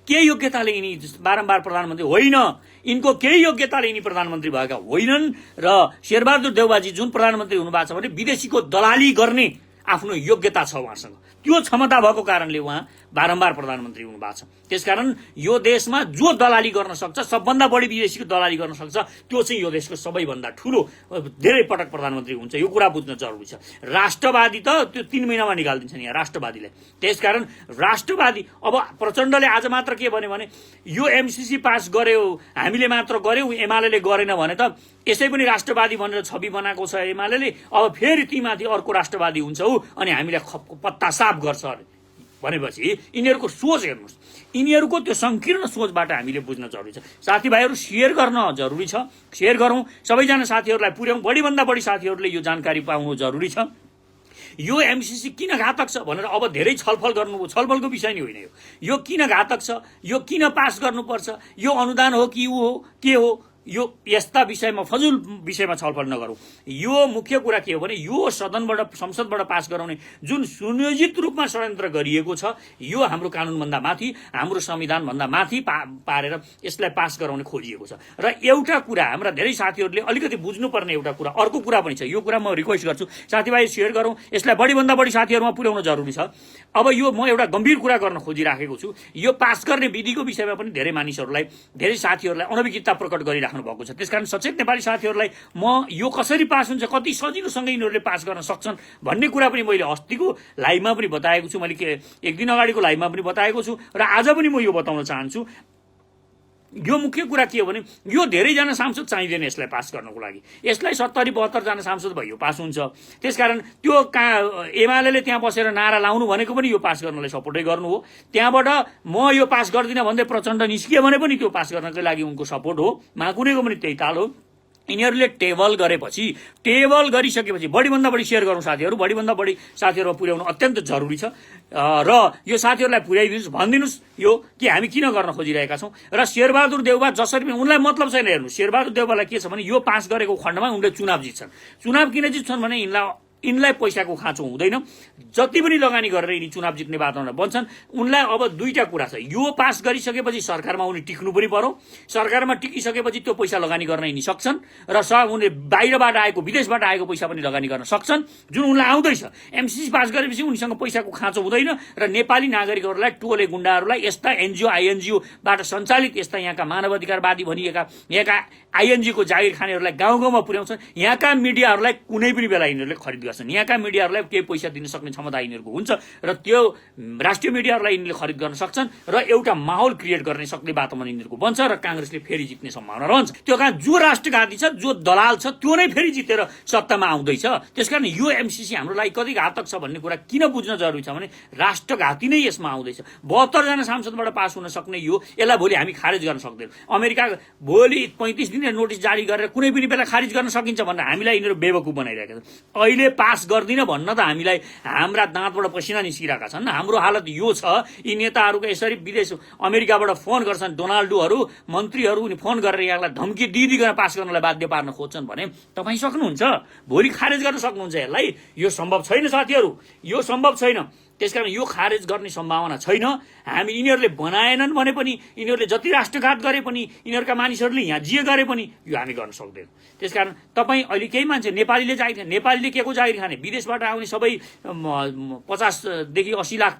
के योग्यताले यिनी बारम्बार प्रधानमन्त्री होइन? यिनको केही योग्यताले यिनी प्रधानमन्त्री भएका होइनन्। र शेरबहादुर देउवाजी जुन प्रधानमन्त्री हुनुभएको छ भने विदेशीको दलाली गर्ने आफ्नो योग्यता छ उहाँसँग, त्यो क्षमता भएको कारणले उहाँ बारम्बार प्रधानमन्त्री हुनुभएको छ। त्यसकारण यो देशमा जो दलाली गर्न सक्छ, सबभन्दा बढी विदेशीको दलाली गर्न सक्छ, त्यो चाहिँ यो देशको सबैभन्दा ठुलो धेरै पटक प्रधानमन्त्री हुन्छ। यो कुरा बुझ्न जरुरी छ। राष्ट्रवादी त त्यो 3 महिनामा निकालिदिन्छन् यहाँ राष्ट्रवादीलाई। त्यसकारण राष्ट्रवादी, अब प्रचण्डले आज मात्र के भन्यो भने यो एमसिसी पास गर्यो, हामीले मात्र गर्यौँ, एमाले गरेन भने त यसै पनि राष्ट्रवादी भनेर छवि बनाएको छ एमाले। अब फेरि तीमाथि अर्को राष्ट्रवादी हुन्छ अनि हामीलाई पत्ता साफ गर्छ भनेपछि यिनीहरूको सोच हेर्नुहोस्, यिनीहरूको त्यो सङ्कीर्ण सोचबाट हामीले बुझ्न जरुरी छ। साथीभाइहरू सेयर गर्न जरुरी छ, सेयर गरौँ, सबैजना साथीहरूलाई पुर्याउँ, बढीभन्दा बढी साथीहरूले यो जानकारी पाउनु जरुरी छ। यो एमसीसी किन घातक छ भनेर अब धेरै छलफल गर्नुभयो, छलफलको विषय नै होइन यो किन घातक छ, यो किन पास गर्नुपर्छ, यो अनुदान हो कि ऊ हो के हो, यो यस्ता विषयमा फजुल विषयमा छलफल नगरौँ। यो मुख्य कुरा के हो भने यो सदनबाट संसदबाट पास गराउने जुन सुनियोजित रूपमा षड्यन्त्र गरिएको छ यो हाम्रो कानुनभन्दा माथि, हाम्रो संविधानभन्दा माथि पारेर यसलाई पास गराउने खोजिएको छ। र एउटा कुरा हाम्रा धेरै साथीहरूले अलिकति बुझ्नुपर्ने एउटा कुरा अर्को कुरा पनि छ, यो कुरा म रिक्वेस्ट गर्छु साथीभाइ सेयर गरौँ, यसलाई बढीभन्दा बढी साथीहरूमा पुर्याउन जरुरी छ। अब यो म एउटा गम्भीर कुरा गर्न खोजिराखेको छु, यो पास गर्ने विधिको विषयमा पनि धेरै मानिसहरूलाई, धेरै साथीहरूलाई अनभिज्ञता प्रकट गरिराख्नु भएको छ। त्यसकारण सचेत नेपाली साथीहरूलाई म यो कसरी पास हुन्छ, कति सजिलोसँग यिनीहरूले पास गर्न सक्छन् भन्ने कुरा पनि मैले अस्तिको लाइभमा पनि बताएको छु, मैले एक दिन अगाडिको लाइभमा पनि बताएको छु र आज पनि म यो बताउन चाहन्छु। यो मुख्य कुरा के हो भने यो धेरैजना सांसद चाहिँदैन यसलाई पास गर्नको लागि, यसलाई 70-72 जना सांसद भयो पास हुन्छ। त्यसकारण त्यो एमाले त्यहाँ बसेर नारा लाउनु भनेको पनि यो पास गर्नलाई सपोर्टै गर्नु हो। त्यहाँबाट म यो पास गर्दिनँ भन्दै प्रचण्ड निस्कियो भने पनि त्यो पास गर्नकै लागि उनको सपोर्ट हो, माकुनेको पनि त्यही ताल हो। यिनीहरूले टेबल गरेपछि, टेबल गरिसकेपछि बढीभन्दा बढी सेयर गरौँ साथीहरू, बढीभन्दा बढी साथीहरूमा पुर्याउनु अत्यन्त जरुरी छ। र यो साथीहरूलाई पुर्याइदिनुहोस्, भनिदिनुहोस् यो कि हामी किन गर्न खोजिरहेका छौँ। र शेरबहादुर देउबा जसरी पनि उनलाई मतलब छैन हेर्नु, शेरबहादुर देउबालाई के छ भने यो पास गरेको खण्डमा उनले चुनाव जित्छन्। चुनाव किन जित्छन् भने यिनलाई पैसाको खाँचो हुँदैन, जति पनि लगानी गरेर यिनी चुनाव जित्ने वातावरण बन्छन्। उनलाई अब दुईटा कुरा छ, यो पास गरिसकेपछि सरकारमा उनी टिक्नु पनि पर्यो, सरकारमा टिकिसकेपछि त्यो पैसा लगानी गर्न यिनी सक्छन् र उनले बाहिरबाट आएको विदेशबाट आएको पैसा पनि लगानी गर्न सक्छन् जुन उनलाई आउँदैछ। एमसीसी पास गरेपछि उनीसँग पैसाको खाँचो हुँदैन र नेपाली नागरिकहरूलाई, टोले गुण्डाहरूलाई, यस्ता एनजिओ आइएनजिओबाट सञ्चालित यस्ता यहाँका मानवाधिकारवादी भनिएका यहाँका आइएनजिओको जागिर खानेहरूलाई गाउँ गाउँमा पुर्याउँछन्। यहाँका मिडियाहरूलाई कुनै पनि बेला यिनीहरूले खरिद गर्छन्, यहाँका मिडियाहरूलाई केही पैसा दिन सक्ने क्षमता यिनीहरूको हुन्छ र त्यो राष्ट्रिय मिडियाहरूलाई यिनीहरूले खरिद गर्न सक्छन् र एउटा माहौल क्रिएट गर्ने सक्ने वातावरण यिनीहरूको बन्छ र काङ्ग्रेसले फेरि जित्ने सम्भावना रहन्छ। त्यो कारण जो राष्ट्रघाती छ, जो दलाल छ, त्यो नै फेरि जितेर सत्तामा आउँदैछ। त्यसकारण यो एमसीसी हाम्रो लागि कति घातक छ भन्ने कुरा किन बुझ्न जरुरी छ भने राष्ट्रघाती नै यसमा आउँदैछ। 72 जना सांसदबाट पास हुन सक्ने यसलाई भोलि हामी खारेज गर्न सक्दैनौँ। अमेरिका भोलि 35 दिन नोटिस जारी गरेर कुनै पनि बेला खारिज गर्न सकिन्छ भनेर हामीलाई यिनीहरू बेवकुफ बनाइरहेका छन्। अहिले पास गर्दिन भन्न त हामीलाई हाम्रा दाँतबाट पसिना निस्किरहेका छन्। हाम्रो हालत यो छ, यी नेताहरूको यसरी विदेश अमेरिकाबाट फोन गर्छन्, डोनाल्डोहरू मन्त्रीहरू फोन गरेर यहाँलाई धम्की दिइदिकन पास गर्नलाई बाध्य पार्न खोज्छन् भने तपाईँ सक्नुहुन्छ, भोलि खारेज गर्न सक्नुहुन्छ यसलाई। यो सम्भव छैन साथीहरू, यो सम्भव छैन। त्यसकारण यो खारेज गर्ने सम्भावना छैन। हामी यिनीहरूले बनाएनन् भने पनि, यिनीहरूले जति राष्ट्रघात गरे पनि, यिनीहरूका मानिसहरूले यहाँ जे गरे पनि यो हामी गर्न सक्दैनौँ। त्यसकारण तपाईँ अहिले केही मान्छे नेपालीले जागिर खाने, नेपालीले के को जागिर खाने, विदेशबाट आउने सबै 50 देखि 80 लाख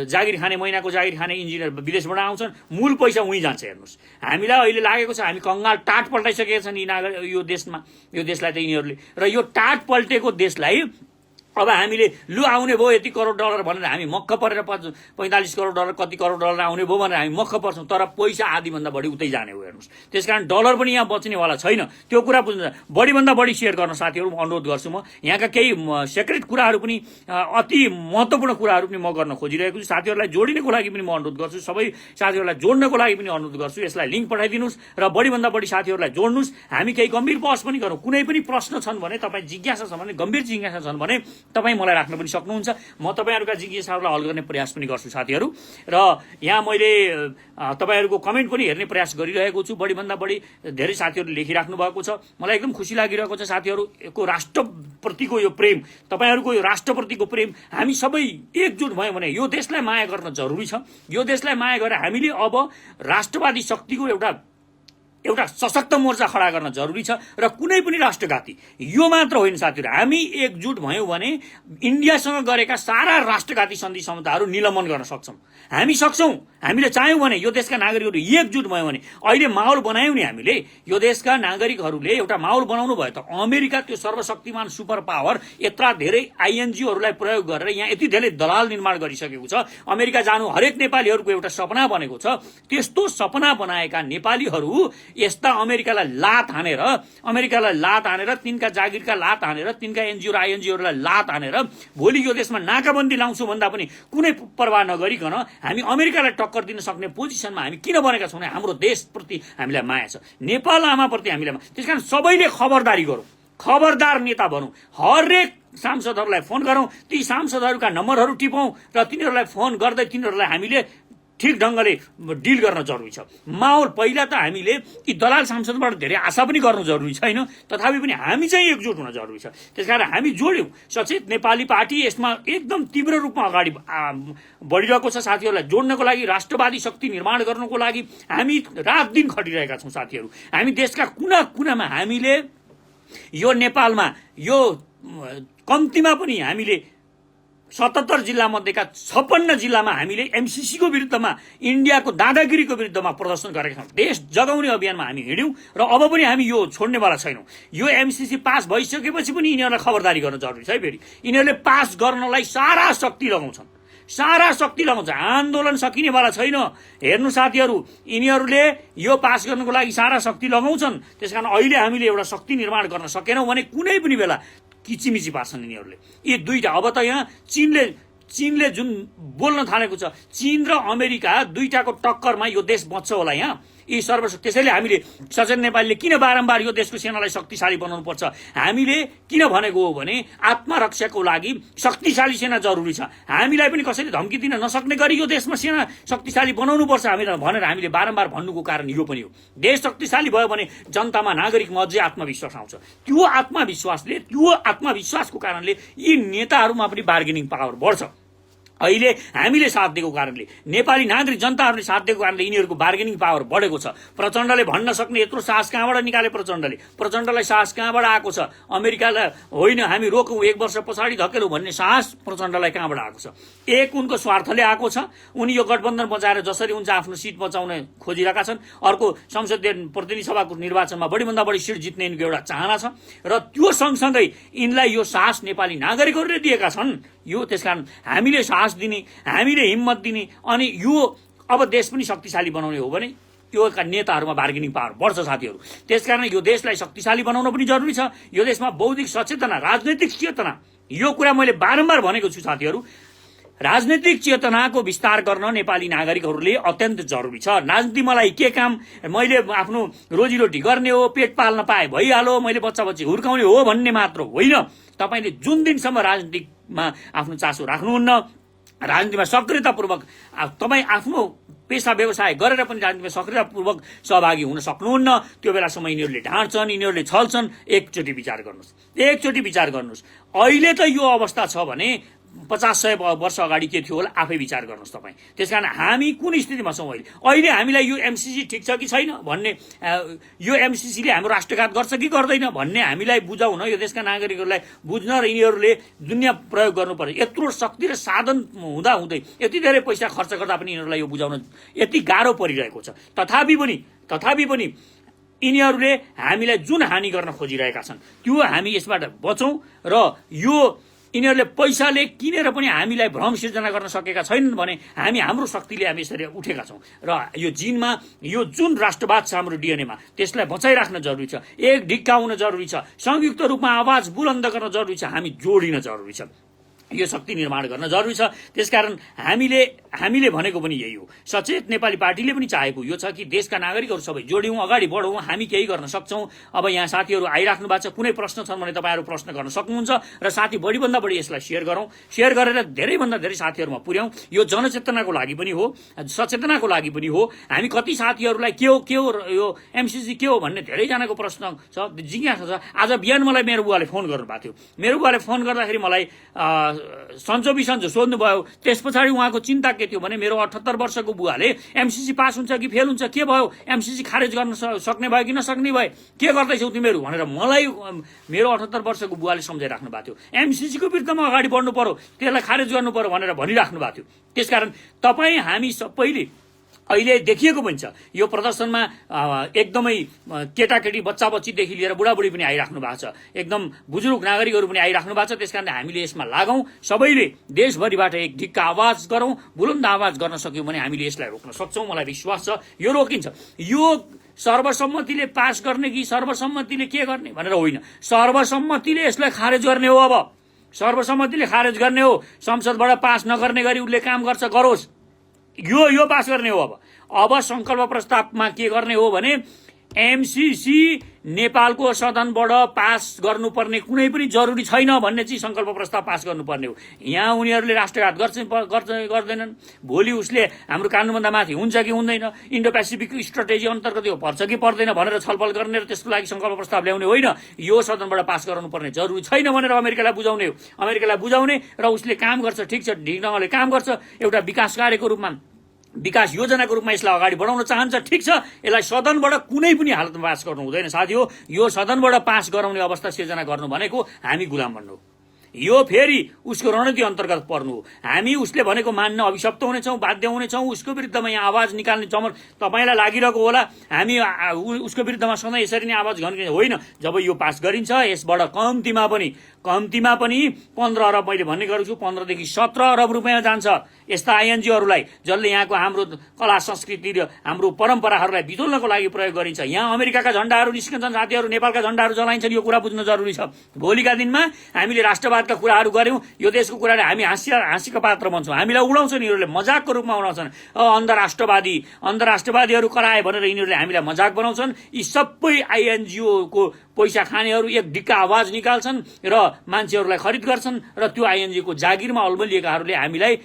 जागिर खाने, महिनाको जागिर खाने इन्जिनियर विदेशबाट आउँछन्, मूल पैसा उहीँ जान्छ। हेर्नुहोस् हामीलाई अहिले लागेको छ हामी कङ्गाल टाट पल्टाइसकेका छन् यो देशमा, यो देशलाई त यिनीहरूले। र यो टाट पल्टेको देशलाई अब हामीले लु आउने भयो यति करोड डलर भनेर हामी मक्ख परेर 45 करोड डलर कति करोड डलर आउने भयो भनेर हामी मक्ख पर्छौँ, तर पैसा आधीभन्दा बढी उतै जाने हो। हेर्नुहोस् त्यसकारण डलर पनि यहाँ बच्नेवाला छैन। त्यो कुरा बुझ्नु, बढीभन्दा बढी सेयर गर्न साथीहरू अनुरोध गर्छु। म यहाँका केही सेक्रेट कुराहरू पनि, अति महत्त्वपूर्ण कुराहरू पनि म गर्न खोजिरहेको छु। साथीहरूलाई जोडिनको लागि पनि म अनुरोध गर्छु, सबै साथीहरूलाई जोड्नको लागि पनि अनुरोध गर्छु। यसलाई लिङ्क पठाइदिनुहोस् र बढीभन्दा बढी साथीहरूलाई जोड्नुहोस्। हामी केही गम्भीर बहस पनि गरौँ, कुनै पनि प्रश्न छन् भने, तपाईँ जिज्ञासा छ भने, गम्भीर जिज्ञासा छन् भने तपाईँ मलाई राख्न पनि सक्नुहुन्छ। म तपाईँहरूका जिज्ञासाहरूलाई हल गर्ने प्रयास पनि गर्छु साथीहरू। र यहाँ मैले तपाईँहरूको कमेन्ट पनि हेर्ने प्रयास गरिरहेको छु। बढीभन्दा बढी धेरै साथीहरूले लेखिराख्नु भएको छ, मलाई एकदम खुसी लागिरहेको छ। साथीहरूको राष्ट्रप्रतिको यो प्रेम, तपाईँहरूको यो राष्ट्रप्रतिको प्रेम, हामी सबै एकजुट भयौँ भने यो देशलाई माया गर्न जरुरी छ। यो देशलाई माया गरेर हामीले अब राष्ट्रवादी शक्तिको एउटा सशक्त मोर्चा खडा गर्न जरुरी छ। र कुनै पनि राष्ट्रघाती, यो मात्र होइन साथीहरू, हामी एकजुट भयौँ भने इन्डियासँग गरेका सारा राष्ट्रघाती सन्धि समझौताहरू निलम्बन गर्न सक्छौँ। हामी सक्छौँ, हामीले चाह्यौँ भने, यो देशका नागरिकहरू एकजुट भयौँ भने। अहिले माहौल बनायौँ नि हामीले, यो देशका नागरिकहरूले एउटा माहौल बनाउनु भयो त अमेरिका त्यो सर्वशक्तिमान सुपर पावर यत्रा धेरै आइएनजिओहरूलाई प्रयोग गरेर यहाँ यति धेरै दलाल निर्माण गरिसकेको छ। अमेरिका जानु हरेक नेपालीहरूको एउटा सपना बनेको छ। त्यस्तो सपना बनाएका नेपालीहरू यस्ता अमेरिकालाई लात हानेर तिनका जागिरका लात हानेर तिनका एनजिओ र आइएनजिओहरूलाई लात हानेर भोलि यो देशमा नाकाबन्दी लाउँछु भन्दा पनि कुनै परवाह नगरिकन हामी अमेरिकालाई टक्कर दिन सक्ने पोजिसनमा हामी किन बनेका छौँ भने हाम्रो देशप्रति हामीलाई माया छ, नेपाल आमाप्रति हामीलाई। त्यसकारण सबैले खबरदारी गरौँ, खबरदार नेता बनौँ, हरेक सांसदहरूलाई फोन गरौँ, ती सांसदहरूका नम्बरहरू टिपौँ र तिनीहरूलाई फोन गर्दै तिनीहरूलाई हामीले ठिक ढङ्गले डिल गर्न जरुरी छ। माहौल पहिला त हामीले ती दलाल सांसदबाट धेरै आशा पनि गर्नु जरुरी छैन, तथापि पनि हामी चाहिँ एकजुट हुन जरुरी छ। त्यसकारण हामी जोड्यौँ। सचेत नेपाली पार्टी यसमा एकदम तीव्र रूपमा अगाडि बढिरहेको छ। साथीहरूलाई जोड्नको लागि, राष्ट्रवादी शक्ति निर्माण गर्नको लागि हामी रात दिन खटिरहेका छौँ। साथीहरू, हामी देशका कुना कुनामा हामीले यो नेपालमा यो कम्तीमा पनि हामीले 77 जिल्ला मध्येका 56 जिल्लामा हामीले एमसीसीको विरुद्धमा, इन्डियाको दादागिरीको विरुद्धमा प्रदर्शन गरेका छौँ। देश जगाउने अभियानमा हामी हिँड्यौँ र अब पनि हामी यो छोड्नेवाला छैनौँ। यो एमसीसी पास भइसकेपछि पनि यिनीहरूलाई खबरदारी गर्न जरुरी छ है। फेरि यिनीहरूले पास गर्नलाई सारा शक्ति लगाउँछ। आन्दोलन सकिनेवाला छैन। हेर्नु साथीहरू, यिनीहरूले यो पास गर्नको लागि सारा शक्ति लगाउँछन्। त्यसकारण अहिले हामीले एउटा शक्ति निर्माण गर्न सकेनौँ भने कुनै पनि बेला किचिमिची पार्छन् यिनीहरूले। यी दुईटा अब त यहाँ चीनले जुन बोल्न थालेको छ, चीन र अमेरिका दुईटाको टक्करमा यो देश बच्छ होला यहाँ। यी सर्वशक्ति, त्यसैले हामीले सचेत नेपालीले किन बारम्बार यो देशको सेनालाई शक्तिशाली बनाउनु पर्छ, हामीले किन भनेको हो भने आत्मरक्षाको लागि शक्तिशाली सेना जरुरी छ। हामीलाई पनि कसैले धम्की दिन नसक्ने गरी यो देशमा सेना शक्तिशाली बनाउनु पर्छ भनेर हामीले बारम्बार भन्नुको कारण यो पनि हो। देश शक्तिशाली भयो भने जनतामा, नागरिकमा अझै आत्मविश्वास आउँछ। त्यो आत्मविश्वासको कारणले यी नेताहरूमा पनि बार्गेनिङ पावर बढ्छ। अहिले हामीले साथ दिएको कारणले, नेपाली नागरिक जनताहरूले साथ दिएको कारणले यिनीहरूको बार्गेनिङ पावर बढेको छ। प्रचण्डले भन्न सक्ने यत्रो साहस कहाँबाट निकाले? प्रचण्डलाई साहस कहाँबाट आएको छ? अमेरिकालाई होइन हामी रोकौँ, 1 वर्ष पछाडि धकेलौँ भन्ने साहस प्रचण्डलाई कहाँबाट आएको छ? एक उनको स्वार्थले आएको छ। उनी यो गठबन्धन बचाएर जसरी हुन्छ आफ्नो सिट बचाउन खोजिरहेका छन्। अर्को संसदीय प्रतिनिधि सभाको निर्वाचनमा बढीभन्दा बढी सिट जित्ने यिनको एउटा चाहना छ र त्यो सँगसँगै यिनलाई यो साहस नेपाली नागरिकहरूले दिएका छन्। यो त्यसकारण हामीले साहस दिने, हामीले हिम्मत दिने, अनि यो अब देश पनि शक्तिशाली बनाउने हो भने यो नेताहरूमा बार्गेनिङ पावर बढ्छ साथीहरू। त्यसकारण यो देशलाई शक्तिशाली बनाउन पनि जरुरी छ। यो देशमा बौद्धिक सचेतना, राजनैतिक चेतना, यो कुरा मैले बारम्बार भनेको छु साथीहरू। राजनैतिक चेतनाको विस्तार गर्न नेपाली नागरिकहरूले अत्यन्त जरुरी छ। राजनीति मलाई के काम, मैले आफ्नो रोजीरोटी गर्ने हो, पेट पाल्न पाए भइहाल्यो, मैले बच्चा बच्ची हुर्काउने हो भन्ने मात्र होइन। तपाईले जुन दिनसम्म राजनीतिमा आफ्नो चासो राख्नुहुन्न, राजनीतिमा सक्रियतापूर्वक तपाईँ आफ्नो पेसा व्यवसाय गरेर पनि राजनीतिमा सक्रियतापूर्वक सहभागी हुन सक्नुहुन्न, त्यो बेलासम्म यिनीहरूले ढाँट्छन्, यिनीहरूले छल्छन्। एकचोटि विचार गर्नुहोस्। अहिले त यो अवस्था छ भने 50-100 वर्ष अगाडि के थियो होला आफै विचार गर्नुहोस् तपाईँ। त्यसकारण हामी कुन स्थितिमा छौँ अहिले हामीलाई यो एमसीसी ठिक छ कि छैन भन्ने, यो एमसीसीले हाम्रो राष्ट्रघात गर्छ कि गर्दैन भन्ने हामीलाई बुझाउन, यो देशका नागरिकहरूलाई बुझ्न र यिनीहरूले दुनियाँ प्रयोग गर्नुपर्छ। यत्रो शक्ति र साधन हुँदाहुँदै, यति धेरै पैसा खर्च गर्दा पनि यिनीहरूलाई यो बुझाउन यति गाह्रो परिरहेको छ। तथापि पनि यिनीहरूले हामीलाई जुन हानि गर्न खोजिरहेका छन् त्यो हामी यसबाट बचौँ र यो यिनीहरूले पैसाले किनेर पनि हामीलाई भ्रम सिर्जना गर्न सकेका छैनन् भने हाम्रो शक्तिले हामी यसरी उठेका छौँ र यो जिनमा यो जुन राष्ट्रवाद छ हाम्रो डिएनएमा त्यसलाई बचाइराख्न जरुरी छ। एक ढिक्का हुन जरुरी छ, संयुक्त रूपमा आवाज बुलन्द गर्न जरुरी छ, हामी जोडिन जरुरी छ, यो शक्ति निर्माण गर्न जरुरी छ। त्यसकारण हामीले भनेको पनि यही हो। सचेत नेपाली पार्टीले पनि चाहेको यो छ कि देशका नागरिकहरू सबै जोड्यौँ, अगाडि बढौँ, हामी केही गर्न सक्छौँ। अब यहाँ साथीहरू आइराख्नु भएको छ, कुनै प्रश्न छन् भने तपाईँहरू प्रश्न गर्न सक्नुहुन्छ र साथी बढीभन्दा बढी यसलाई सेयर गरौँ, सेयर गरेर धेरैभन्दा धेरै साथीहरूमा पुर्याउँ। यो जनचेतनाको लागि पनि हो, सचेतनाको लागि पनि हो। हामी कति साथीहरूलाई के हो यो एमसीसी के हो भन्ने धेरैजनाको प्रश्न छ, जिज्ञासा छ। आज बिहान मलाई मेरो बुवाले फोन गर्नुभएको थियो। मेरो बुवाले फोन गर्दाखेरि मलाई सन्चो बिसन्चो सोध्नुभयो। त्यस पछाडि उहाँको चिन्ता के थियो भने मेरो 78 वर्षको बुवाले एमसीसी पास हुन्छ कि फेल हुन्छ, के भयो, एमसीसी खारेज गर्न सक्ने भयो कि नसक्ने भयो, के गर्दैछौ तिमीहरू भनेर मलाई मेरो 78 वर्षको बुवाले सम्झाइराख्नु भएको थियो। एमसीसीको विरुद्धमा अगाडि बढ्नु पर्यो, त्यसलाई खारेज गर्नु पर्यो भनेर भनिराख्नु भएको थियो। त्यसकारण तपाईँ हामी सबैले अहिले देखिएको पनि छ यो प्रदर्शनमा एकदमै केटाकेटी बच्चा बच्चीदेखि लिएर बुढाबुढी पनि आइराख्नु भएको छ, एकदम बुजुर्ग नागरिकहरू पनि आइराख्नु भएको छ। त्यसकारण हामीले यसमा लागौँ, सबैले देशभरिबाट एक ढिक्का आवाज गरौँ, बुलन्द आवाज गर्न सक्यौँ भने हामीले यसलाई रोक्न सक्छौँ। मलाई विश्वास छ यो रोकिन्छ। यो सर्वसम्मतिले पास गर्ने कि सर्वसम्मतिले के गर्ने भनेर होइन, सर्वसम्मतिले यसलाई खारेज गर्ने हो। अब सर्वसम्मतिले खारेज गर्ने हो, संसदबाट पास नगर्ने गरी उसले काम गर्छ गरोस्, यो पास गर्ने हो। अब संकल्प प्रस्तावमा के गर्ने हो भने एमसीसी नेपालको सदनबाट पास गर्नुपर्ने कुनै पनि जरुरी छैन भन्ने चाहिँ संकल्प प्रस्ताव पास गर्नुपर्ने हो। यहाँ उनीहरूले राष्ट्रघात गर्दैनन्, भोलि उसले हाम्रो कानुनभन्दा माथि हुन्छ कि हुँदैन, इन्डो पेसिफिक स्ट्राटेजी अन्तर्गत यो पर्छ कि पर्दैन भनेर छलफल गर्ने र त्यसको लागि संकल्प प्रस्ताव ल्याउने होइन। यो सदनबाट पास गराउनुपर्ने जरुरी छैन भनेर अमेरिकालाई बुझाउने हो। अमेरिकालाई बुझाउने र उसले काम गर्छ, ठिक छ, ढिक ढङ्गले काम गर्छ, एउटा विकास कार्यको रूपमा, विकास योजनाको रूपमा यसलाई अगाडि बढाउन चाहन्छ, ठिक छ। यसलाई सदनबाट कुनै पनि हालतमा पास गर्नु हुँदैन साथी हो। यो सदनबाट पास गराउने अवस्था सिर्जना गर्नु भनेको हामी गुलाम बन्नु, यो फेरि उसको रणनीति अन्तर्गत पर्नु हो। हामी उसले भनेको मान्न अभिशप्त हुनेछौँ, बाध्य हुनेछौँ, उसको विरुद्धमा यहाँ आवाज निकाल्ने चमर तपाईँलाई लागिरहेको होला। हामी उसको विरुद्धमा सधैँ यसरी नै आवाज गर्ने होइन। जब यो पास गरिन्छ यसबाट कम्तीमा पनि 15 अरब, मैले भन्ने गरेको छु 15 देखि 17 अरब रुपियाँ जान्छ यस्ता आइएनजिओहरूलाई जसले यहाँको हाम्रो कला संस्कृति र हाम्रो परम्पराहरूलाई बिथोल्नको लागि प्रयोग गरिन्छ। यहाँ अमेरिकाका झण्डाहरू निस्कन्छन् साथीहरू, नेपालका झण्डाहरू जलाइन्छन्, यो कुरा बुझ्न जरुरी छ। भोलिका दिनमा हामीले राष्ट्रवादका कुराहरू गर्यौँ, यो देशको कुराले हामी हाँसीको पात्र बन्छौँ, हामीलाई उडाउँछन् यिनीहरूले, मजाकको रूपमा उडाउँछन्। अन्धराष्ट्रवादीहरू कराए भनेर यिनीहरूले हामीलाई मजाक बनाउँछन्। यी सबै आइएनजिओको पैसा खानेहरू एक ढिक्का आवाज निकाल्छन् र मान्छेहरूलाई खरिद गर्छन् र त्यो आइएनजिओको जागिरमा अल्मलिएकाहरूले हामीलाई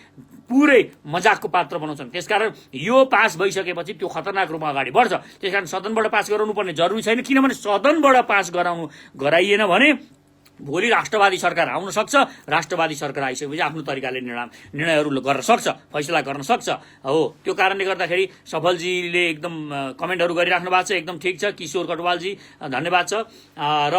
पुरै मजाकको पात्र बनाउँछन्। त्यसकारण यो पास भइसकेपछि त्यो खतरनाक रूपमा अगाडि बढ्छ। त्यसकारण सदनबाट पास गराउनु पर्ने जरुरी छैन, किनभने सदनबाट पास गराइएन भने भोलि राष्ट्रवादी सरकार आउन सक्छ। राष्ट्रवादी सरकार आइसकेपछि आफ्नो तरिकाले निर्णयहरू गर्न सक्छ, फैसला गर्न सक्छ हो। त्यो कारणले गर्दाखेरि सफलजीले एकदम कमेन्टहरू गरिराख्नु भएको छ, एकदम ठिक छ। किशोर कटवालजी धन्यवाद छ। र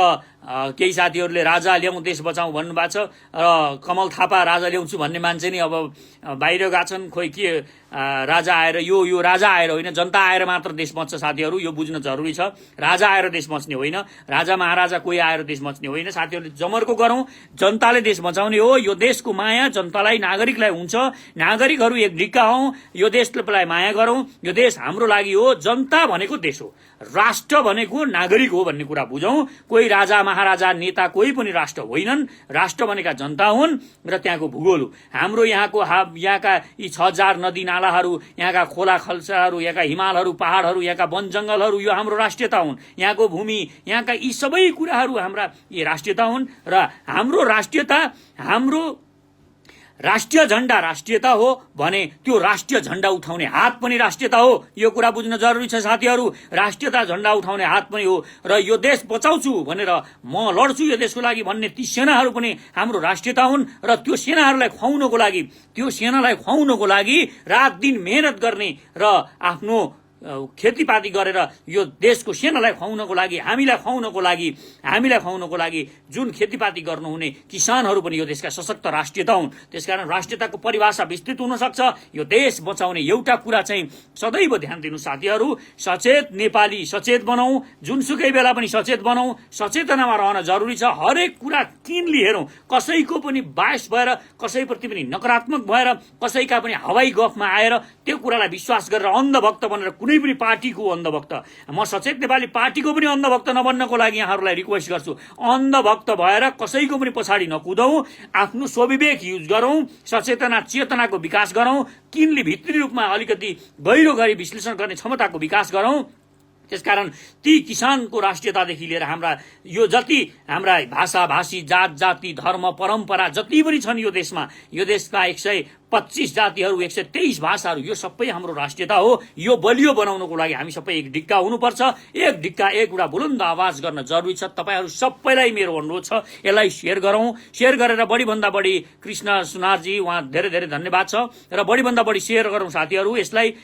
केही साथीहरूले राजा ल्याउँ देश बचाउँ भन्नुभएको छ र कमल थापा राजा ल्याउँछु भन्ने मान्छे नि अब बाहिर गएको छन्। खोइ के राजा आएर यो राजा आएर होइन, जनता आएर मात्र देश बच्छ साथीहरू, यो बुझ्न जरुरी छ। राजा आएर देश बच्ने होइन, राजा महाराजा कोही आएर देश बच्ने होइन। साथीहरूले जमर्को गरौँ, जनताले देश बचाउने हो। यो देशको माया जनतालाई, नागरिकलाई हुन्छ। नागरिकहरू एक ढिक्का हौँ, यो देशलाई माया गरौँ। यो देश हाम्रो लागि हो, जनता भनेको देश हो, राष्ट्र भनेको नागरिक हो भन्ने कुरा बुझौँ। कोही राजा महाराजा नेता कोही पनि राष्ट्र होइनन्, राष्ट्र भनेका जनता हुन् र त्यहाँको भूगोल हो। हाम्रो यहाँका यी 6000 नदी नालाहरू, यहाँका खोला खल्साहरू, यहाँका हिमालहरू, पहाडहरू, यहाँका वन जंगलहरू यो हाम्रो राष्ट्रियता हुन्। यहाँको भूमि, यहाँका यी सबै कुराहरू हाम्रा यी राष्ट्रियता हुन् र हाम्रो राष्ट्रियता, हाम्रो राष्ट्रिय झण्डा राष्ट्रियता हो भने त्यो राष्ट्रिय झण्डा उठाउने हात पनि राष्ट्रियता हो। यो कुरा बुझ्न जरुरी छ साथीहरू। राष्ट्रियता झण्डा उठाउने हात पनि हो र यो देश बचाउँछु भनेर म लड्छु यो देशको लागि भन्ने ती सेनाहरू पनि हाम्रो राष्ट्रियता हुन् र त्यो सेनाहरूलाई खुवाउनको लागि रात दिन मेहनत गर्ने र आफ्नो खेतीपाती गरेर यो देशको सेनालाई खुवाउनको लागि, हामीलाई खुवाउनको लागि जुन खेतीपाती गर्नुहुने किसानहरू पनि यो देशका सशक्त राष्ट्रियता हुन्। त्यसकारण राष्ट्रियताको परिभाषा विस्तृत हुन सक्छ। यो देश बचाउने एउटा कुरा चाहिँ सदैव ध्यान दिनु साथीहरू, सचेत नेपाली सचेत बनाऊ, जुनसुकै बेला पनि सचेत बनाऊ, सचेतनामा रहन जरुरी छ। हरेक कुरा किनली हेरौँ, कसैको पनि बायस भएर, कसैप्रति पनि नकारात्मक भएर, कसैका पनि हवाई गफमा आएर त्यो कुरालाई विश्वास गरेर अन्धभक्त बनेर कुनै पनि पार्टीको अन्धभक्त, म सचेत नेपाली पार्टीको पनि अन्धभक्त नबन्नको लागि यहाँहरूलाई रिक्वेस्ट गर्छु। अन्धभक्त भएर कसैको पनि पछाडि नकुदौँ, आफ्नो स्वविवेक युज गरौँ, सचेतना चेतनाको विकास गरौँ, किनले भित्री रूपमा अलिकति गहिरो गरी विश्लेषण गर्ने क्षमताको विकास गरौँ। त्यसकारण ती किसानको राष्ट्रियतादेखि लिएर हाम्रा यो जति हाम्रा भाषा भाषी जात जाति धर्म परम्परा जति पनि छन् यो देशमा 125 जातिहरू 123 भाषाहरू यो सबै हाम्रो राष्ट्रियता हो। यो बलियो बनाउनको लागि हामी सबै एक ढिक्का हुनुपर्छ। एक ढिक्का एउटा बुलन्द आवाज गर्न जरुरी छ। तपाईहरू सबैलाई मेरो अनुरोध छ, यसलाई शेयर गरौँ। शेयर गरेर बढीभन्दा बढी कृष्ण सुनारजी उहाँ धेरै धेरै धन्यवाद छ र बढीभन्दा बढी शेयर गरौँ साथीहरू। यसलाई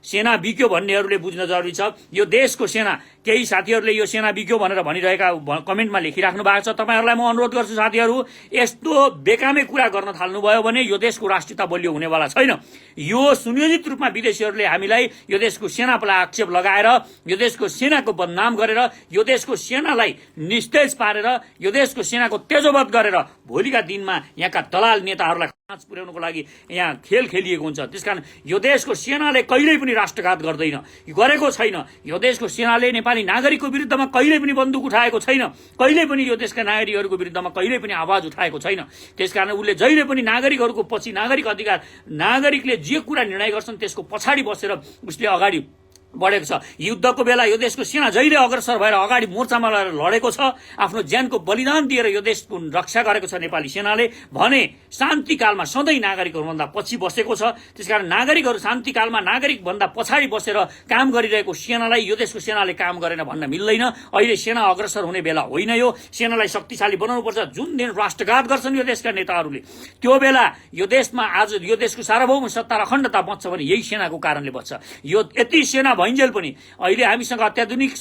सेना बिक्यो भन्नेहरूले बुझ्न जरुरी छ। यो देशको सेना, केही साथीहरूले यो सेना बिक्यो भनेर भनिरहेका कमेन्टमा लेखिराख्नु भएको छ। तपाईहरूलाई म अनुरोध गर्छु साथीहरू, यस्तो बेकामे कुरा गर्न थाल्नुभयो भने यो देशको राष्ट्रियता बलियो हुनेवाला छैन। यो सुनियोजित रूपमा विदेशीहरूले हामीलाई यो देशको सेनालाई आक्षेप लगाएर, यो देशको सेनाको बदनाम गरेर, यो देशको सेनालाई निस्तेज पारेर, यो देशको सेनाको तेजोवध गरेर भोलिका दिनमा यहाँका दलाल नेताहरूलाई जाँच पुर्याउनको लागि यहाँ खेल खेलिएको हुन्छ। त्यसकारण यो देशको सेनाले कहिल्यै पनि राष्ट्रघात गर्दैन, गरेको छैन। यो देशको सेनाले नेपाली नागरिकको विरुद्धमा कहिल्यै पनि बन्दुक उठाएको छैन, कहिल्यै पनि यो देशका नागरिकहरूको विरुद्धमा कहिल्यै पनि आवाज उठाएको छैन। त्यसकारण उसले जहिले पनि नागरिकहरूको पछि नागरिक अधिकार, नागरिकले जे कुरा निर्णय गर्छन् त्यसको पछाडि बसेर उसले अगाडि बढेको छ। युद्धको बेला यो देशको सेना जहिले अग्रसर भएर अगाडि मोर्चामा लडेको छ, आफ्नो ज्यानको बलिदान दिएर यो देशको रक्षा गरेको छ नेपाली सेनाले भने शान्तिकालमा सधैँ नागरिकहरूभन्दा पछि बसेको छ। त्यसकारण नागरिकहरू शान्तिकालमा नागरिकभन्दा पछाडि बसेर काम गरिरहेको सेनालाई यो देशको सेनाले काम गरेन भन्न मिल्दैन। अहिले सेना अग्रसर हुने बेला होइन, यो सेनालाई शक्तिशाली बनाउनुपर्छ। जुन दिन राष्ट्रघात गर्छन् यो देशका नेताहरूले त्यो बेला यो देशमा आज यो देशको सार्वभौम सत्ता र अखण्डता बच्छ भने यही सेनाको कारणले बच्छ। यो यति सेना भइन्जेल पनि अहिले हामीसँग अत्याधुनिक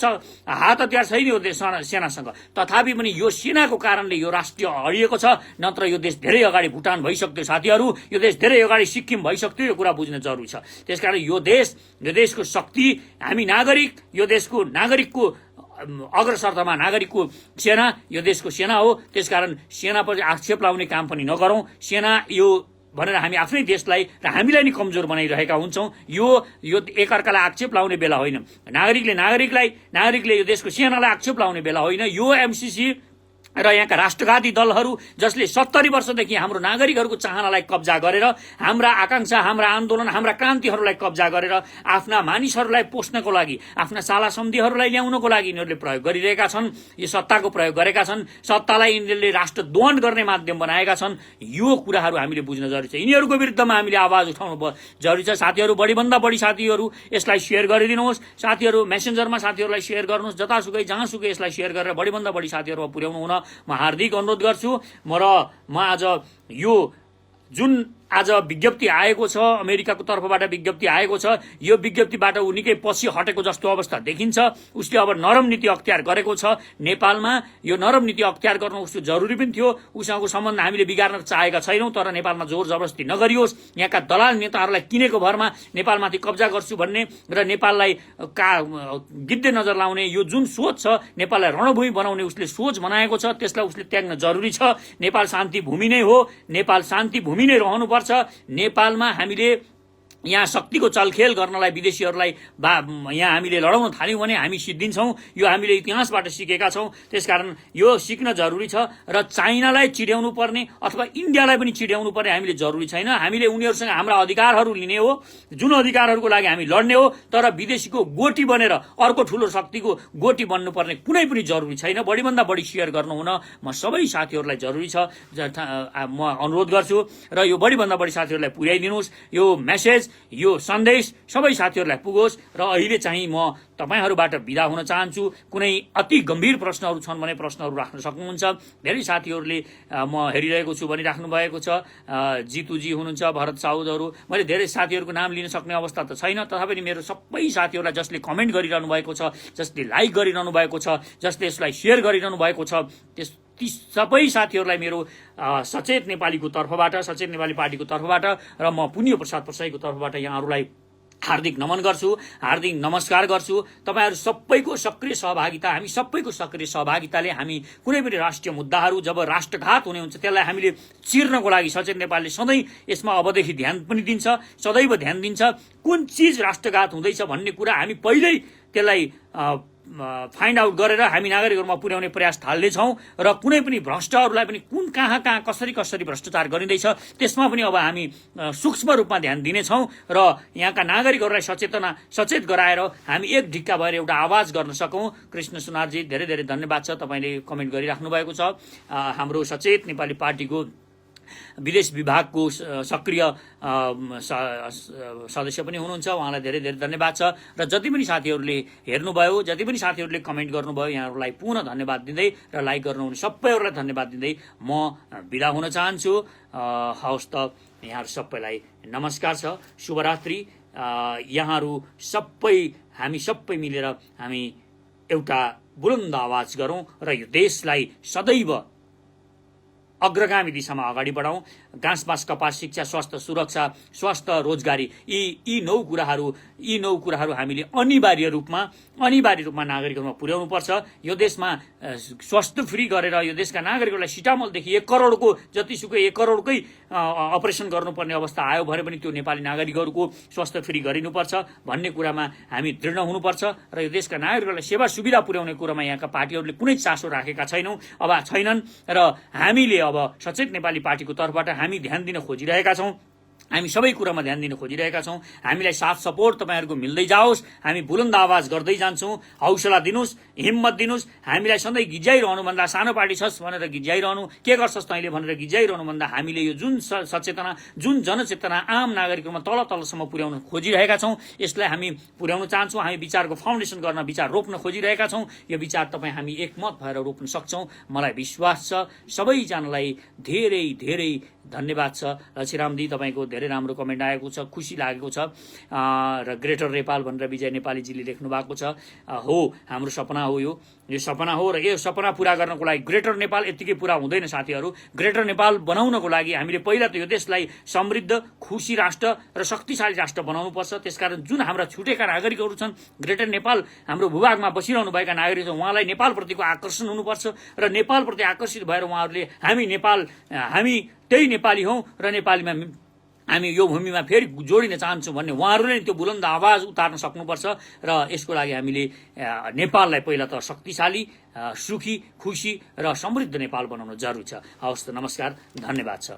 हात हतियार छैन यो सेनासँग, तथापि पनि यो सेनाको कारणले यो राष्ट्र अडिएको छ। नत्र यो देश धेरै अगाडि भुटान भइसक्थ्यो साथीहरू, यो देश धेरै अगाडि सिक्किम भइसक्थ्यो। यो कुरा बुझ्न जरुरी छ। त्यसकारण यो देशको शक्ति हामी नागरिक, यो देशको नागरिकको अग्रसरतामा नागरिकको सेना यो देशको सेना हो। त्यसकारण सेनापछि आक्षेप लाउने काम पनि नगरौं। सेना यो भनेर हामी आफ्नै देशलाई र हामीलाई नै कमजोर बनाइरहेका हुन्छौं। यो एकअर्कालाई आक्षेप लाउने बेला होइन। नागरिकले यो देशको सेनालाई आक्षेप लाउने बेला होइन। यो एमसीसी र यहाँका राष्ट्रघाती दलहरू जसले 70 वर्षदेखि हाम्रो नागरिकहरूको चाहनालाई कब्जा गरेर, हाम्रा आकांक्षा, हाम्रा आन्दोलन, हाम्रा क्रान्तिहरूलाई कब्जा गरेर आफ्ना मानिसहरूलाई पोस्नको लागि, आफ्ना साला सन्धिहरूलाई ल्याउनको लागि यिनीहरूले प्रयोग गरिरहेका छन्। यो सत्ताको प्रयोग गरेका छन्, सत्तालाई यिनीहरूले राष्ट्रद्रोह गर्ने माध्यम बनाएका छन्। यो कुराहरू हामीले बुझ्न जरुरी छ। यिनीहरूको विरुद्धमा हामीले आवाज उठाउनु जरुरी छ। साथीहरू, बढीभन्दा बढी साथीहरू यसलाई शेयर गरिदिनुहोस्। साथीहरू मेसेन्जरमा साथीहरूलाई शेयर गर्नुहोस्। जतासुकै जहाँसुकै यसलाई शेयर गरेर बढीभन्दा बढी साथीहरूमा पुर्याउनु हुन म हार्दिक अनुरोध गर्छु। म आज यो जुन आज विज्ञप्ति आएको छ, अमेरिकाको तर्फबाट विज्ञप्ति आएको छ, यो विज्ञप्तिबाट उ निकै पछि हटेको जस्तो अवस्था देखिन्छ। उसले अब नरम नीति अख्तियार गरेको छ नेपालमा। यो नरम नीति अख्तियार गर्न उसको जरुरी पनि थियो। उसँगको सम्बन्ध हामीले बिगार्न चाहेका छैनौं, तर नेपालमा जोर जबरजस्ती नगरियोस्। यहाँका दलाल नेताहरूलाई किनेको भरमा नेपालमाथि कब्जा गर्छु भन्ने र नेपाललाई गिद्धे नजर लाउने यो जुन सोच छ, नेपाललाई रणभूमि बनाउने उसले सोच बनाएको छ, त्यसलाई उसले त्याग्न जरुरी छ। नेपाल शान्ति भूमि नै हो, नेपाल शान्ति भूमि नै रहनुपर्छ। नेपालमा हामीले यहाँ शक्तिको चलखेल गर्नलाई विदेशीहरूलाई यहाँ हामीले लडाउन थाल्यौं भने हामी सिद्धिन्छौं। यो हामीले इतिहासबाट सिकेका छौं। त्यसकारण यो सिक्न जरुरी छ र चाइनालाई चिड्याउनु पर्ने अथवा इन्डियालाई पनि चिड्याउनु पर्ने हामीले जरुरी छैन। हामीले उनीहरूसँग हाम्रा अधिकारहरू लिने हो, जुन अधिकारहरूको लागि हामी लड्ने हो, तर विदेशीको गोटी बनेर अर्को ठूलो शक्तिको गोटी बन्नुपर्ने कुनै पनि जरुरी छैन। बढीभन्दा बढी शेयर गर्नु हुन म सबै साथीहरूलाई जरुरी छ, म अनुरोध गर्छु र यो बढीभन्दा बढी साथीहरूलाई पुर्याइदिनुहोस्। यो मेसेज, यो सन्देश सबै साथीहरूलाई पुगोस्। र अहिले चाहिँ म तपाईहरुबाट बिदा हुन चाहन्छु। कुनै अति गम्भीर प्रश्नहरू छन् भने प्रश्नहरू राख्न सक्नुहुन्छ। धेरै साथीहरूले म हेरिरहेको छु भनिराख्नु भएको छ। जितुजी हुनुहुन्छ, भरत साउदहरू, मैले धेरै साथीहरूको नाम लिन सक्ने अवस्था त छैन। तथापि मेरो सबै साथीहरूलाई जसले कमेन्ट गरिरहनु भएको छ, जसले लाइक गरिरहनु भएको छ, जसले यसलाई शेयर गरिरहनु भएको छ, ती सबै साथीहरूलाई मेरो सचेत नेपालीको तर्फबाट, सचेत नेपाली पार्टीको तर्फबाट र म पुण्य प्रसाद प्रसाईको तर्फबाट यहाँहरूलाई हार्दिक नमन गर्छु, हार्दिक नमस्कार गर्छु। तपाईहरु सबैको सक्रिय सहभागिता, हामी सबैको सक्रिय सहभागिताले हामी कुनै पनि राष्ट्रिय मुद्दाहरू जब राष्ट्रघात हुने हुन्छ त्यसलाई हामीले चिर्नको लागि सचेत नेपालले सधैँ यसमा अबदेखि ध्यान पनि दिन्छ, सदैव ध्यान दिन्छ। कुन चीज राष्ट्रघात हुँदैछ भन्ने कुरा हामी पहिल्यै त्यसलाई फाइन्ड आउट गरेर हामी नागरिकहरूमा पुर्याउने प्रयास थाल्नेछौँ र कुनै पनि भ्रष्टहरूलाई पनि कुन कहाँ कसरी भ्रष्टाचार गरिँदैछ त्यसमा पनि अब हामी सूक्ष्म रूपमा ध्यान दिनेछौँ र यहाँका नागरिकहरूलाई सचेत गराएर हामी एक ढिक्का भएर एउटा आवाज गर्न सकौँ। कृष्ण सुनारजी, धेरै धेरै धन्यवाद छ, तपाईले कमेन्ट गरिराख्नु भएको छ। हाम्रो सचेत नेपाली पार्टीको विदेश विभागको सक्रिय सदस्य पनि हुनुहुन्छ, उहाँलाई धेरै धेरै धन्यवाद छ। र जति पनि साथीहरूले हेर्नुभयो, जति पनि साथीहरूले कमेन्ट गर्नुभयो, यहाँहरूलाई पुनः धन्यवाद दिँदै र लाइक गर्नुहुने सबैहरूलाई धन्यवाद दिँदै म बिदा हुन चाहन्छु। हवस् त, यहाँहरू सबैलाई नमस्कार छ, शुभरात्रि। यहाँहरू सबै, हामी सबै मिलेर हामी एउटा बुलन्द आवाज गरौँ र यो देशलाई सदैव अग्रगामी दिशामा अगाडि बढाउँ। घाँस बाँस कपास शिक्षा स्वास्थ्य सुरक्षा स्वास्थ्य रोजगारी यी नौ कुराहरू हामीले अनिवार्य रूपमा नागरिकहरूमा पुर्याउनु पर्छ। यो देशमा स्वास्थ्य फ्री गरेर यो देशका नागरिकहरूलाई सिटामलदेखि 1 करोडको जतिसुकै 1 करोडकै अपरेसन गर्नुपर्ने अवस्था आयो भने पनि त्यो नेपाली नागरिकहरूको स्वास्थ्य फ्री गरिनुपर्छ भन्ने कुरामा हामी दृढ हुनुपर्छ र यो देशका नागरिकहरूलाई सेवा सुविधा पुर्याउने कुरामा यहाँका पार्टीहरूले कुनै चासो राखेका छैनन् र हामीले अब सचेत नेपाली पार्टीको तर्फबाट हामी ध्यान दिन खोजिरहेका छौँ। हामी सबै कुरामा ध्यान दिन खोजिरहेका छौँ। हामीलाई साथ सपोर्ट तपाईँहरूको मिल्दै जाओस्, हामी बुलन्द आवाज गर्दै जान्छौँ। हौसला दिनुहोस्, हिम्मत दिनुहोस्। हामीलाई सधैँ गिज्याइरहनु भन्दा सानो पार्टी छस् भनेर गिज्याइरहनु, के गर्छस् तैँले भनेर गिज्याइरहनु भन्दा हामीले यो जुन सचेतना, जुन जनचेतना आम नागरिकहरूमा तल तलसम्म पुर्याउन खोजिरहेका छौँ, यसलाई हामी पुर्याउन चाहन्छौँ। हामी विचारको फाउन्डेसन गर्न, विचार रोप्न खोजिरहेका छौँ। यो विचार तपाईँ हामी एकमत भएर रोप्न सक्छौँ, मलाई विश्वास छ। सबैजनालाई धेरै धेरै धन्यवाद छ। लक्ष्मीरामजी तपाईँको धेरै राम्रो कमेन्ट आएको छ, खुसी लागेको छ। र ग्रेटर नेपाल भनेर विजय नेपालीजीले लेख्नु भएको छ। हो, हाम्रो सपना हो, यो सपना हो र यो सपना पूरा गर्नको लागि ग्रेटर नेपाल यत्तिकै पूरा हुँदैन साथीहरू। ग्रेटर नेपाल बनाउनको लागि हामीले पहिला त यो देशलाई समृद्ध, खुसी राष्ट्र र शक्तिशाली राष्ट्र बनाउनुपर्छ। त्यसकारण जुन हाम्रा छुटेका नागरिकहरू छन्, ग्रेटर नेपाल हाम्रो भूभागमा बसिरहनुभएका नागरिक छन्, उहाँलाई नेपालप्रतिको आकर्षण हुनुपर्छ र नेपालप्रति आकर्षित भएर उहाँहरूले हामी त्यही नेपाली हौँ र नेपालीमा हामी यो भूमिमा फेरि जोडिन चाहन्छौँ भन्ने उहाँहरूले त्यो बुलन्द आवाज उतार्न सक्नुपर्छ। र यसको लागि हामीले नेपाललाई पहिला त शक्तिशाली, सुखी, खुसी र समृद्ध नेपाल बनाउन जरुरी छ। हवस् त, नमस्कार, धन्यवाद छ।